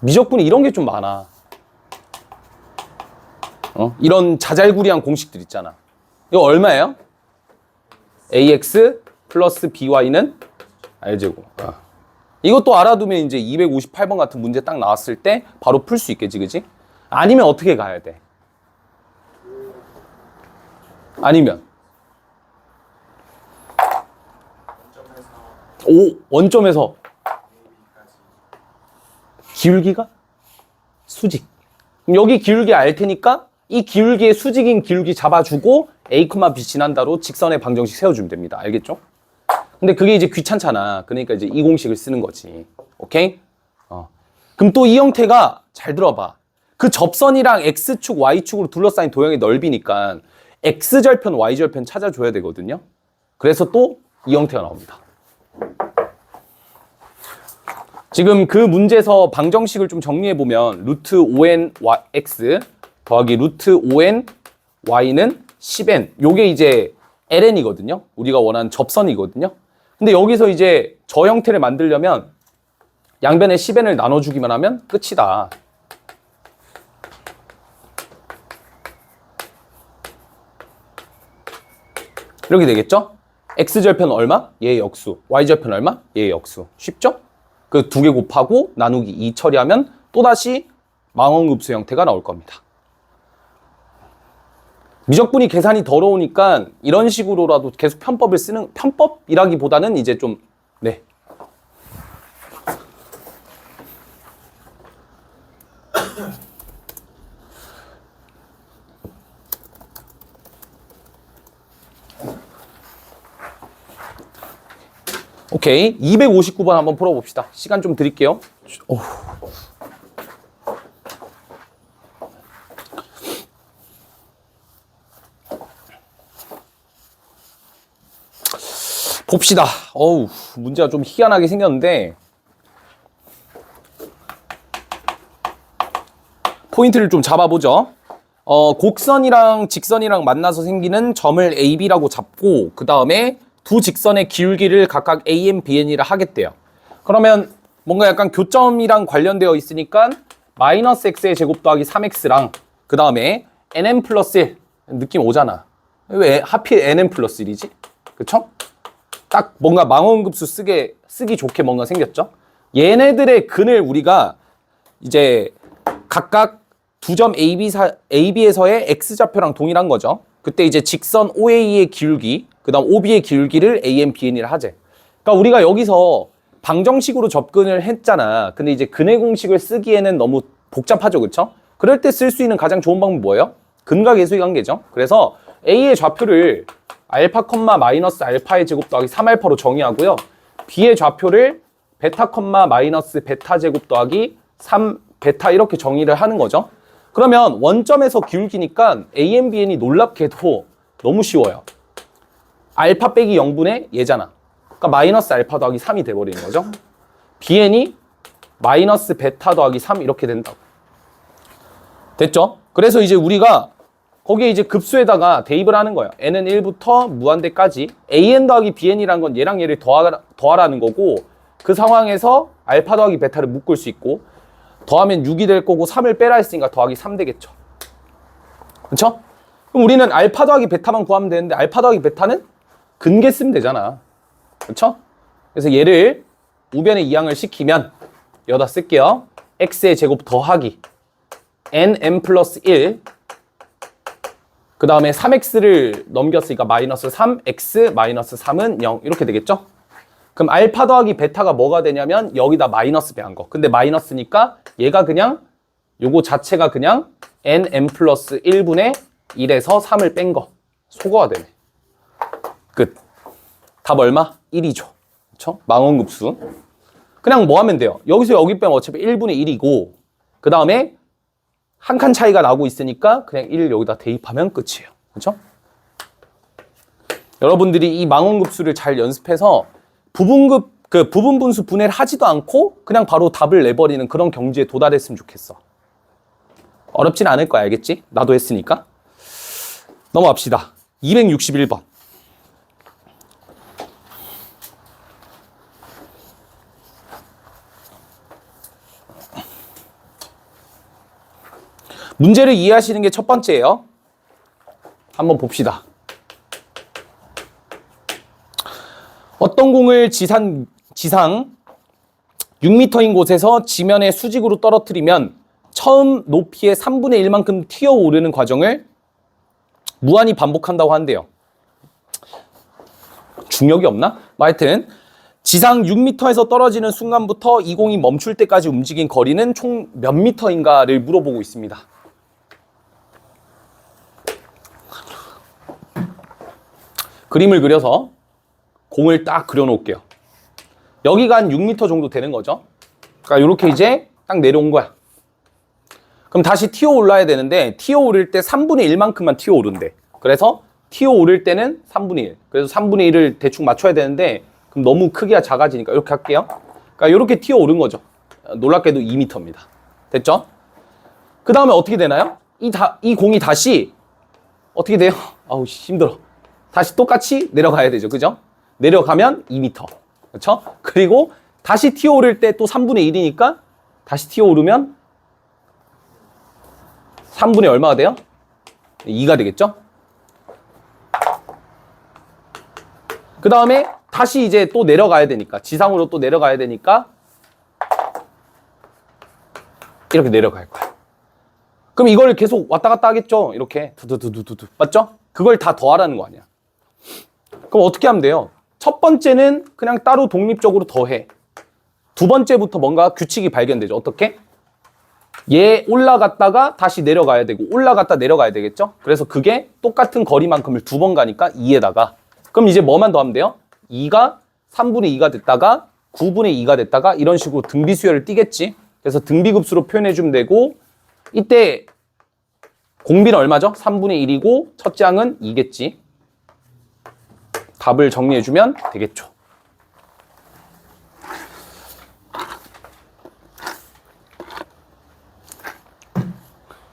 미적분이 이런 게 좀 많아. 이런 자잘구리한 공식들 있잖아. 이거 얼마예요? ax 플러스 by는 r제곱. 이것도 알아두면 이제 258번 같은 문제 딱 나왔을 때 바로 풀 수 있겠지, 그지? 아니면 어떻게 가야 돼? 아니면 원점에서 기울기가 수직. 그럼 여기 기울기 알 테니까 이 기울기의 수직인 기울기 잡아주고 a, b 지난다로 직선의 방정식 세워주면 됩니다. 알겠죠? 근데 그게 이제 귀찮잖아. 그러니까 이제 이 공식을 쓰는 거지. 오케이? 그럼 또 이 형태가 잘 들어봐. 그 접선이랑 x축, y축으로 둘러싸인 도형의 넓이니까 x절편, y절편 찾아줘야 되거든요. 그래서 또 이 형태가 나옵니다. 지금 그 문제에서 방정식을 좀 정리해보면 루트 5n x 더하기 루트 5n y는 10n. 요게 이제 ln이거든요. 우리가 원하는 접선이거든요. 근데 여기서 이제 저 형태를 만들려면 양변에 10n을 나눠주기만 하면 끝이다. 이렇게 되겠죠? x절편 얼마? 얘의 역수. y절편 얼마? 얘의 역수. 쉽죠? 그 두 개 곱하고 나누기 2 처리하면 또다시 망원급수 형태가 나올 겁니다. 미적분이 계산이 더러우니까 이런 식으로라도 계속 편법을 쓰는, 편법이라기보다는 이제 좀, 네. 오케이. 259번 한번 풀어봅시다. 시간 좀 드릴게요. 봅시다. 문제가 좀 희한하게 생겼는데 포인트를 좀 잡아보죠. 곡선이랑 직선이랑 만나서 생기는 점을 AB라고 잡고 그 다음에 두 직선의 기울기를 각각 AN, BN이라 하겠대요. 그러면 뭔가 약간 교점이랑 관련되어 있으니까 마이너스 x의 제곱 더하기 3x랑 그 다음에 nn 플러스 1 느낌 오잖아. 왜 하필 nn 플러스 1이지? 그쵸? 딱 뭔가 망원급수 쓰기 좋게 뭔가 생겼죠? 얘네들의 근을 우리가 이제 각각 두 점 AB에서의 x좌표랑 동일한 거죠. 그때 이제 직선 OA의 기울기, 그 다음 OB의 기울기를 AN, BN이라 하재. 그러니까 우리가 여기서 방정식으로 접근을 했잖아. 근데 이제 근의 공식을 쓰기에는 너무 복잡하죠, 그쵸? 그럴 때 쓸 수 있는 가장 좋은 방법이 뭐예요? 근과 계수의 관계죠. 그래서 A의 좌표를 알파, 마이너스 알파의 제곱 더하기 3알파로 정의하고요. B의 좌표를 베타, 마이너스 베타 제곱 더하기 3 베타 이렇게 정의를 하는 거죠. 그러면 원점에서 기울기니까 AN, BN이 놀랍게도 너무 쉬워요. 알파 빼기 0분의 얘잖아. 그러니까 마이너스 알파 더하기 3이 돼버리는 거죠. BN이 마이너스 베타 더하기 3 이렇게 된다고. 됐죠? 그래서 이제 우리가 거기에 이제 급수에다가 대입을 하는 거예요. n은 1부터 무한대까지. an 더하기 bn이라는 건 얘랑 얘를 더하라는 거고 그 상황에서 알파 더하기 베타를 묶을 수 있고 더하면 6이 될 거고 3을 빼라 했으니까 더하기 3 되겠죠. 그렇죠? 그럼 우리는 알파 더하기 베타만 구하면 되는데 알파 더하기 베타는 근계 쓰면 되잖아. 그렇죠? 그래서 얘를 우변에 이항을 시키면 여기다 쓸게요. x의 제곱 더하기 nm 플러스 1 그 다음에 3x를 넘겼으니까 마이너스 3, x 마이너스 3은 0 이렇게 되겠죠? 그럼 알파 더하기 베타가 뭐가 되냐면 여기다 마이너스 배한 거. 근데 마이너스니까 얘가 그냥 요거 자체가 그냥 nm 플러스 1분의 1에서 3을 뺀 거. 소거가 되네. 끝. 답 얼마? 1이죠. 그쵸? 망원급수. 그냥 뭐 하면 돼요? 여기서 여기 빼면 어차피 1분의 1이고 그 다음에 한 칸 차이가 나고 있으니까 그냥 1 여기다 대입하면 끝이에요. 그렇죠? 여러분들이 이 망원급수를 잘 연습해서 부분 분수 분해를 하지도 않고 그냥 바로 답을 내버리는 그런 경지에 도달했으면 좋겠어. 어렵진 않을 거야, 알겠지? 나도 했으니까. 넘어갑시다. 261번. 문제를 이해하시는 게 첫 번째예요. 한번 봅시다. 어떤 공을 지상 6m인 곳에서 지면에 수직으로 떨어뜨리면 처음 높이의 3분의 1만큼 튀어오르는 과정을 무한히 반복한다고 한대요. 중력이 없나? 하여튼 지상 6m에서 떨어지는 순간부터 이 공이 멈출 때까지 움직인 거리는 총 몇 미터인가를 물어보고 있습니다. 그림을 그려서 공을 딱 그려놓을게요. 여기가 한 6m 정도 되는 거죠. 그러니까 이렇게 이제 딱 내려온 거야. 그럼 다시 튀어 올라야 되는데 튀어 오를 때 3분의 1만큼만 튀어 오른대. 그래서 튀어 오를 때는 3분의 1. 그래서 3분의 1을 대충 맞춰야 되는데 그럼 너무 크기가 작아지니까 이렇게 할게요. 그러니까 이렇게 튀어 오른 거죠. 놀랍게도 2m입니다. 됐죠? 그 다음에 어떻게 되나요? 이 공이 다시 어떻게 돼요? 아우 힘들어. 다시 똑같이 내려가야 되죠. 그죠? 내려가면 2m. 그렇죠? 그리고 다시 튀어 오를 때 또 3분의 1이니까 다시 튀어 오르면 3분의 얼마가 돼요? 2가 되겠죠? 그 다음에 다시 이제 또 내려가야 되니까 지상으로 또 내려가야 되니까 이렇게 내려갈 거야. 그럼 이걸 계속 왔다 갔다 하겠죠? 이렇게 두두두두두 맞죠? 그걸 다 더하라는 거 아니야. 그럼 어떻게 하면 돼요? 첫 번째는 그냥 따로 독립적으로 더해. 두 번째부터 뭔가 규칙이 발견되죠. 어떻게? 얘 올라갔다가 다시 내려가야 되고 올라갔다 내려가야 되겠죠? 그래서 그게 똑같은 거리만큼을 두 번 가니까 2에다가 그럼 이제 뭐만 더하면 돼요? 2가 3분의 2가 됐다가 9분의 2가 됐다가 이런 식으로 등비수열을 띠겠지. 그래서 등비급수로 표현해주면 되고 이때 공비는 얼마죠? 3분의 1이고 첫째 항은 2겠지. 답을 정리해주면 되겠죠.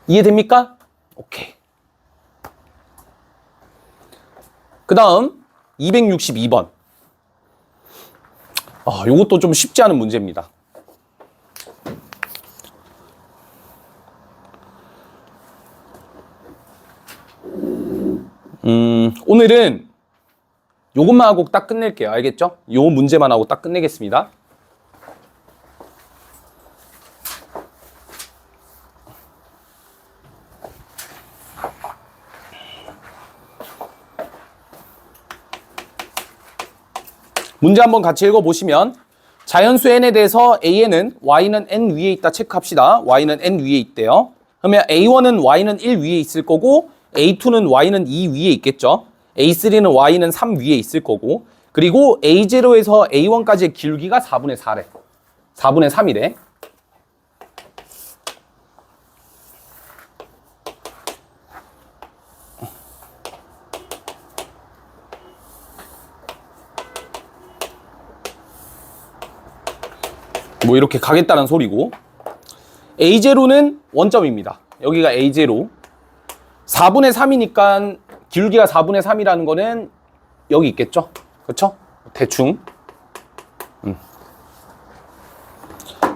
이해됩니까? 오케이. 그 다음 262번. 요것도 좀 쉽지 않은 문제입니다. 오늘은 요것만 하고 딱 끝낼게요. 알겠죠? 요 문제만 하고 딱 끝내겠습니다. 문제 한번 같이 읽어보시면 자연수 n에 대해서 a는 y는 n 위에 있다 체크합시다. y는 n 위에 있대요. 그러면 a1은 y는 1 위에 있을 거고 a2는 y는 2 위에 있겠죠. a3는 y는 3 위에 있을 거고 그리고 a0에서 a1까지의 기울기가 4분의 4래. 4분의 3이래. 뭐 이렇게 가겠다는 소리고 A0는 원점입니다. 여기가 A0 4분의 3이니까 기울기가 4분의 3이라는 거는 여기 있겠죠? 그렇죠? 대충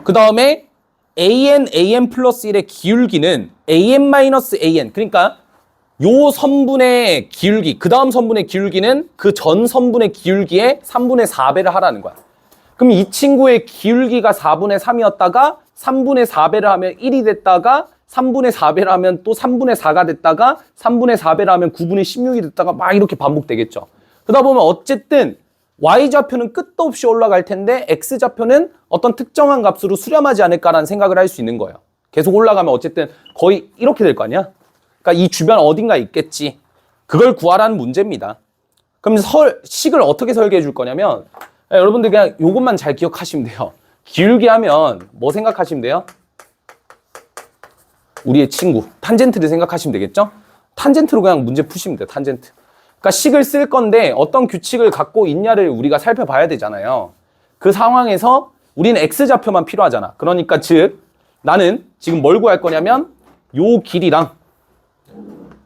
그 다음에 AN 플러스 1의 기울기는 AN 그러니까 요 선분의 기울기 그 다음 선분의 기울기는 그 전 선분의 기울기의 3분의 4배를 하라는 거야. 그럼 이 친구의 기울기가 4분의 3이었다가 3분의 4배를 하면 1이 됐다가 3분의 4배를 하면 또 3분의 4가 됐다가 3분의 4배를 하면 9분의 16이 됐다가 막 이렇게 반복되겠죠. 그러다 보면 어쨌든 Y좌표는 끝도 없이 올라갈 텐데 X좌표는 어떤 특정한 값으로 수렴하지 않을까라는 생각을 할 수 있는 거예요. 계속 올라가면 어쨌든 거의 이렇게 될 거 아니야? 그러니까 이 주변 어딘가에 있겠지. 그걸 구하라는 문제입니다. 그럼 식을 어떻게 설계해 줄 거냐면 여러분들 그냥 요것만 잘 기억하시면 돼요. 기울기 하면 뭐 생각하시면 돼요? 우리의 친구 탄젠트를 생각하시면 되겠죠? 탄젠트로 그냥 문제 푸시면 돼요. 탄젠트. 그러니까 식을 쓸 건데 어떤 규칙을 갖고 있냐를 우리가 살펴봐야 되잖아요. 그 상황에서 우리는 X좌표만 필요하잖아. 그러니까 즉 나는 지금 뭘 구할 거냐면 요 길이랑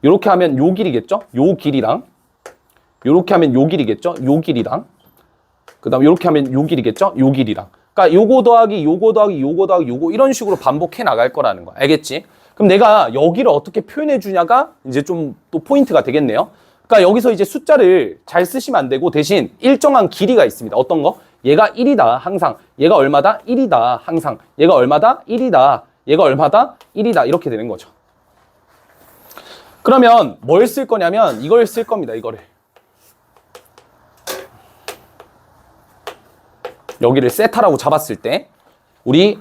요렇게 하면 요 길이겠죠? 요 길이랑 요렇게 하면 요 길이겠죠? 요 길이랑 그 다음 요렇게 하면 요 길이겠죠? 요 길이랑 그러니까 요거 더하기 요거 더하기 요거 더하기 요거 이런 식으로 반복해 나갈 거라는 거야. 알겠지? 그럼 내가 여기를 어떻게 표현해 주냐가 이제 좀 또 포인트가 되겠네요. 그러니까 여기서 이제 숫자를 잘 쓰시면 안 되고 대신 일정한 길이가 있습니다. 어떤 거? 얘가 1이다 항상. 얘가 얼마다? 1이다 항상. 얘가 얼마다? 1이다. 얘가 얼마다? 1이다. 이렇게 되는 거죠. 그러면 뭘 쓸 거냐면 이걸 쓸 겁니다. 이거를. 여기를 세타라고 잡았을 때 우리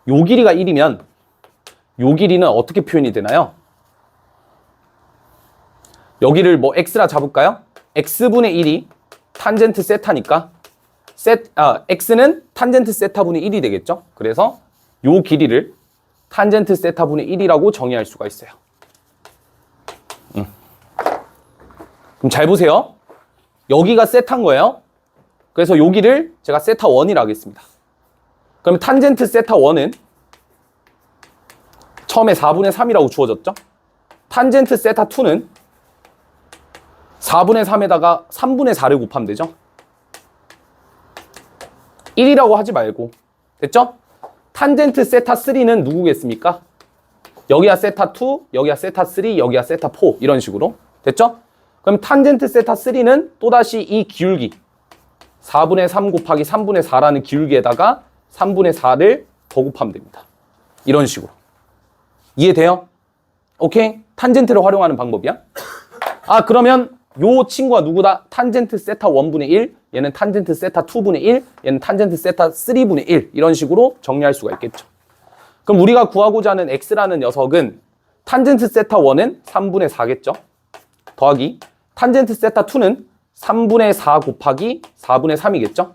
요 길이가 1이면 요 길이는 어떻게 표현이 되나요? 여기를 뭐 x라 잡을까요? x분의 1이 탄젠트 세타니까 x는 탄젠트 세타분의 1이 되겠죠? 그래서 요 길이를 탄젠트 세타분의 1이라고 정의할 수가 있어요. 그럼 잘 보세요. 여기가 세타인 거예요. 그래서 여기를 제가 세타 1이라 하겠습니다. 그러면 탄젠트 세타 1은 처음에 4분의 3이라고 주어졌죠? 탄젠트 세타 2는 4분의 3에다가 3분의 4를 곱하면 되죠? 1이라고 하지 말고 됐죠? 탄젠트 세타 3는 누구겠습니까? 여기가 세타 2, 여기가 세타 3, 여기가 세타 4 이런 식으로 됐죠? 그럼 탄젠트 세타 3는 또다시 이 기울기 4분의 3 곱하기 3분의 4라는 기울기에다가 3분의 4를 더 곱하면 됩니다. 이런 식으로. 이해돼요? 오케이? 탄젠트를 활용하는 방법이야. 아, 그러면 요 친구가 누구다? 탄젠트 세타 1분의 1, 얘는 탄젠트 세타 2분의 1, 얘는 탄젠트 세타 3분의 1 이런 식으로 정리할 수가 있겠죠. 그럼 우리가 구하고자 하는 x라는 녀석은 탄젠트 세타 1은 3분의 4겠죠. 더하기 탄젠트 세타 2는 3분의 4 곱하기 4분의 3이겠죠.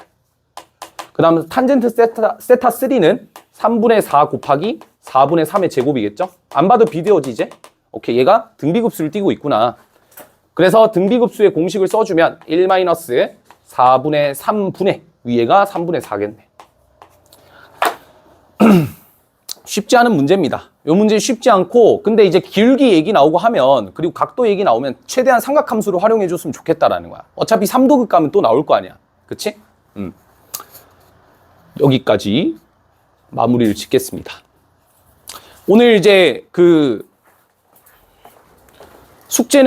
그 다음 탄젠트 세타 3는 3분의 4 곱하기 4분의 3의 제곱이겠죠. 안 봐도 비디오지 이제. 오케이, 얘가 등비급수를 띄고 있구나. 그래서 등비급수의 공식을 써주면 1-4분의 3분의 위에가 3분의 4겠네. 쉽지 않은 문제입니다. 이 문제 쉽지 않고 근데 이제 기울기 얘기 나오고 하면 그리고 각도 얘기 나오면 최대한 삼각함수를 활용해 줬으면 좋겠다라는 거야. 어차피 3도급 가면 또 나올 거 아니야. 그치? 여기까지 마무리를 짓겠습니다. 오늘 이제 그 숙제는